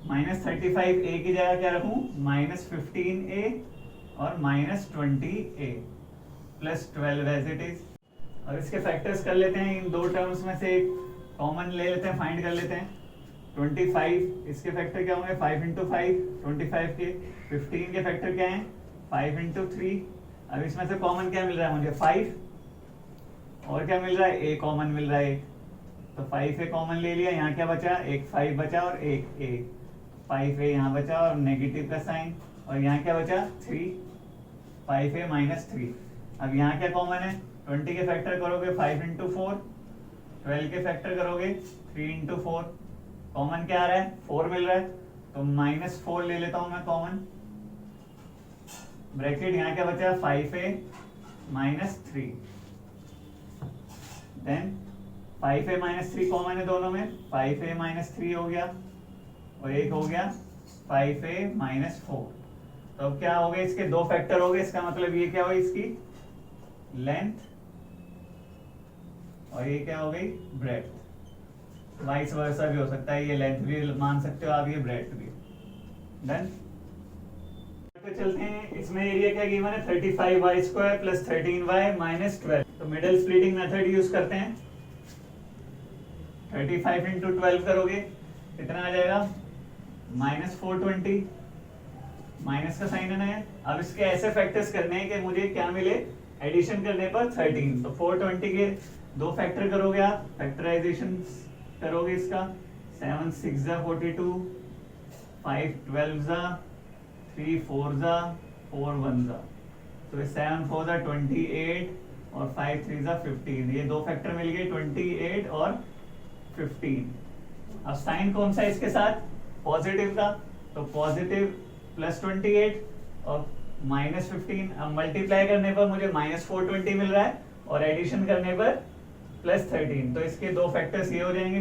-35 a की जगह क्या रखूं -15a और -20a plus 12 as it is. और इसके फैक्टर्स कर लेते हैं, इन दो टर्म्स में से एक कॉमन ले लेते हैं, फाइंड कर लेते हैं। 25 इसके फैक्टर क्या होंगे 5 इंटू 5 25 के। 15 के फैक्टर क्या हैं 5 इंटू 3। अब इसमें से कॉमन क्या मिल रहा है मुझे 5, और क्या मिल रहा है a कॉमन मिल रहा है। तो 5a कॉमन ले लिया, यहाँ क्या बचा एक 5 बचा और एक a। 5a यहाँ बचा और नेगेटिव का साइन, और यहाँ क्या बचा 3, 5a -3। अब यहाँ क्या कॉमन है 20 के फैक्टर करोगे 5 इंटू 4, 12 के फैक्टर करोगे 3 इंटू 4। कॉमन क्या आ रहा है 4 मिल रहा है, तो -4 ले लेता हूं मैं कॉमन। ब्रैकेट यहाँ क्या बचा 5a -3, देन 5a -3 कॉमन है दोनों में, 5a -3 हो गया और एक हो गया 5a -4। तो अब क्या हो गए इसके दो फैक्टर हो गए, इसका मतलब ये क्या हुई इसकी लेंथ और ये क्या हो गई ब्रेड्थ। वाइस वर्सा भी हो सकता है, ये लेंथ भी मान सकते हो आप, ये ब्रेड्थ भी। डन। पे चलते हैं, इसमें एरिया क्या गिवन है 35y² प्लस 13y -12। तो मिडल स्प्लिटिंग मेथड यूज करते हैं। 35 इंटू 12 करोगे कितना आ जाएगा -420, माइनस का साइन है ना। अब इसके ऐसे फैक्टर्स करने हैं कि मुझे क्या मिले एडिशन करने पर 13। तो 420 के दो फैक्टर करोगे आप, फैक्टराइजेशन करोगे इसका 7 6 42, 5 12 3 4 4 1। तो 7 4 28 और 5 3 15। ये दो फैक्टर मिल गए 28 और 15। अब साइन कौन सा है इसके साथ पॉजिटिव का, तो पॉजिटिव +28 और -15। अब मल्टीप्लाई करने पर मुझे -420 मिल रहा है और एडिशन करने पर +13। तो इसके दो फैक्टर्स ये हो जाएंगे।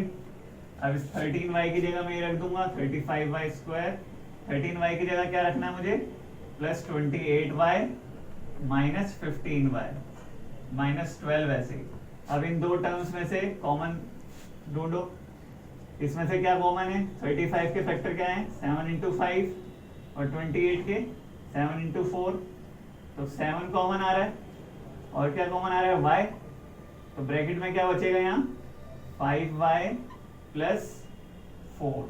अब इस 13y की जगह मैं ये रख दूंगा 35y²। 13y की जगह क्या रखना है मुझे +28y -15y -12 ऐसे ही। अब इन दो टर्म्स में से कॉमन ढूंढो। इसमें से क्या कॉमन है 35 के फैक्टर क्या है 7 इंटू 5 और 28 के 7 इंटू 4। तो 7 कॉमन आ रहा है और क्या कॉमन आ रहा है y। तो ब्रैकेट में क्या बचेगा यहाँ 5y प्लस 4,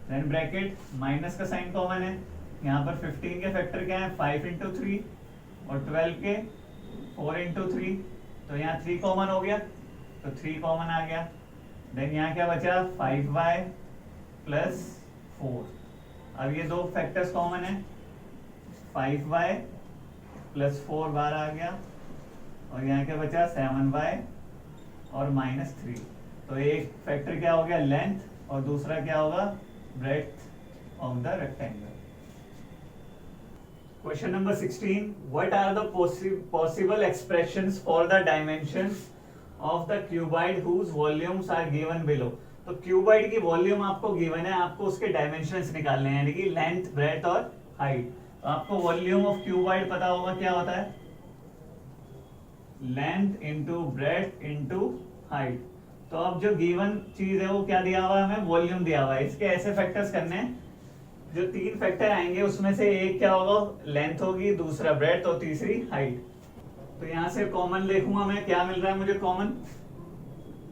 देन ब्रैकेट माइनस का साइन कॉमन है। यहाँ पर 15 के फैक्टर क्या है 5 इंटू 3 और 12 के 4 इंटू 3। तो यहाँ 3 कॉमन हो गया, तो 3 कॉमन आ गया। देन यहाँ क्या बचा 5y प्लस 4। अब ये दो फैक्टर्स कॉमन है 5y प्लस 4 बार आ गया, और यहाँ क्या बचा 7y और -3। तो एक फैक्टर क्या हो गया लेंथ और दूसरा क्या होगा breadth of the rectangle. Question number 16, what are the possible expressions for the dimensions of the cuboid whose volumes are given below. तो क्यूबॉइड की वॉल्यूम आपको गिवन है, आपको उसके डायमेंशंस निकालने हैं, यानी कि लेंथ ब्रेड्थ और हाइट। तो आपको वॉल्यूम ऑफ क्यूबॉइड पता होगा क्या होता है length into breadth into height. तो अब जो गिवन चीज है वो क्या दिया हुआ है हमें, वॉल्यूम दिया हुआ है। इसके ऐसे फैक्टर्स करने हैं, जो 3 फैक्टर आएंगे उसमें से एक क्या होगा, लेंथ होगी, दूसरा ब्रेथ और तीसरी हाइट। तो यहां से कॉमन देखूंगा मैं, क्या मिल रहा है मुझे कॉमन।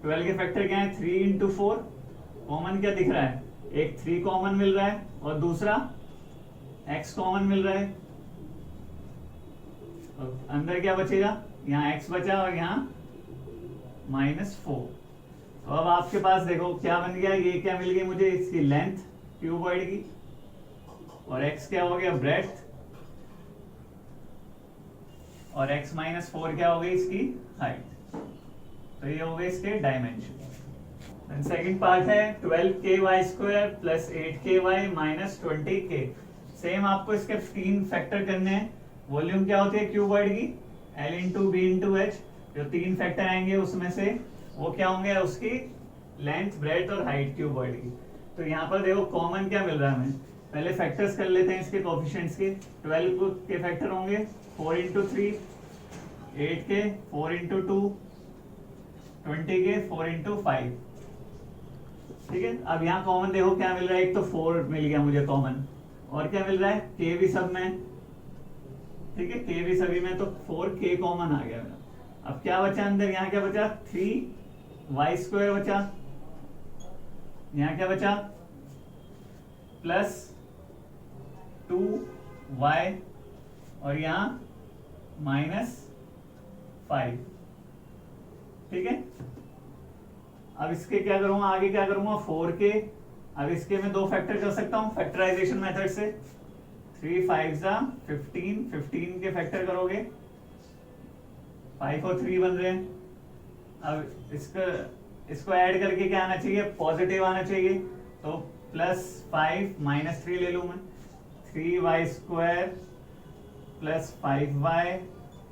12 के फैक्टर क्या है, 3 इंटू 4। कॉमन क्या दिख रहा है, एक 3 कॉमन मिल रहा है और दूसरा x कॉमन मिल रहा है। और अंदर क्या बचेगा, यहाँ x बचा और यहाँ -4। तो अब आपके पास देखो क्या बन गया, ये क्या मिल गई मुझे, इसकी लेंथ क्यूबॉइड की, और x क्या हो गया, ब्रेथ, और x -4 क्या हो गई, इसकी हाइट। तो ये हो गए इसके डायमेंशन। सेकंड पार्ट है 12ky² plus 8ky minus 20k। Same आपको इसके 3 फैक्टर करने हैं। वॉल्यूम क्या होती है क्यूबॉइड की, L into B into H. जो 3 फैक्टर आएंगे उसमें से वो क्या होंगे, उसकी लेंथ, ब्रेथ और हाइट क्यूबॉइड की। तो यहाँ पर देखो कॉमन क्या मिल रहा है हमें, पहले फैक्टर्स कर लेते हैं इसके कोफिशिएंट्स के। 12 के फैक्टर होंगे 4 इंटू 3, 8 के 4 इंटू 2, 20 के 4 इंटू 5। ठीक है, अब यहाँ कॉमन देखो क्या मिल रहा है, एक तो 4 मिल गया मुझे कॉमन, और क्या मिल रहा है, के भी सब में। ठीक है, के भी सभी में, तो 4k कॉमन आ गया मेरा। अब क्या बचा अंदर, यहाँ क्या बचा, 3y² बचा, यहाँ क्या बचा, प्लस 2y, और यहाँ -5। ठीक है, अब इसके क्या करूंगा, आगे क्या करूंगा, 4k। अब इसके मैं 2 फैक्टर कर सकता हूं फैक्टराइजेशन मेथड से। 3 5 15, 15 के फैक्टर करोगे, 5 और 3 बन रहे हैं। अब इसको ऐड करके क्या आना चाहिए, पॉजिटिव आना चाहिए। तो +5 -3 ले लूं मैं, 3y² plus 5y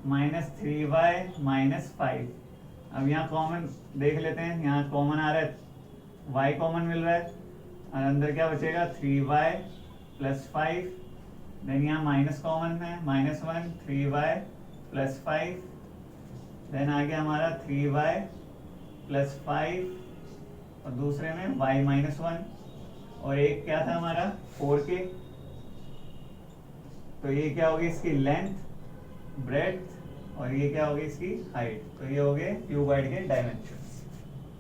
minus 3y -5। अब यहाँ कॉमन देख लेते हैं, यहाँ कॉमन आ रहा है, y कॉमन मिल रहा है, और अंदर क्या बचेगा, 3y प्लस 5। देन यहाँ माइनस कॉमन है, -1, 3y प्लस 5। देन आ गया हमारा 3y प्लस 5, और दूसरे में y -1, और एक क्या था हमारा 4k। तो ये क्या होगी, इसकी लेंथ, ब्रेथ, और ये क्या होगी, इसकी हाइट। तो ये हो गए क्यूबॉइड के डायमेंशन।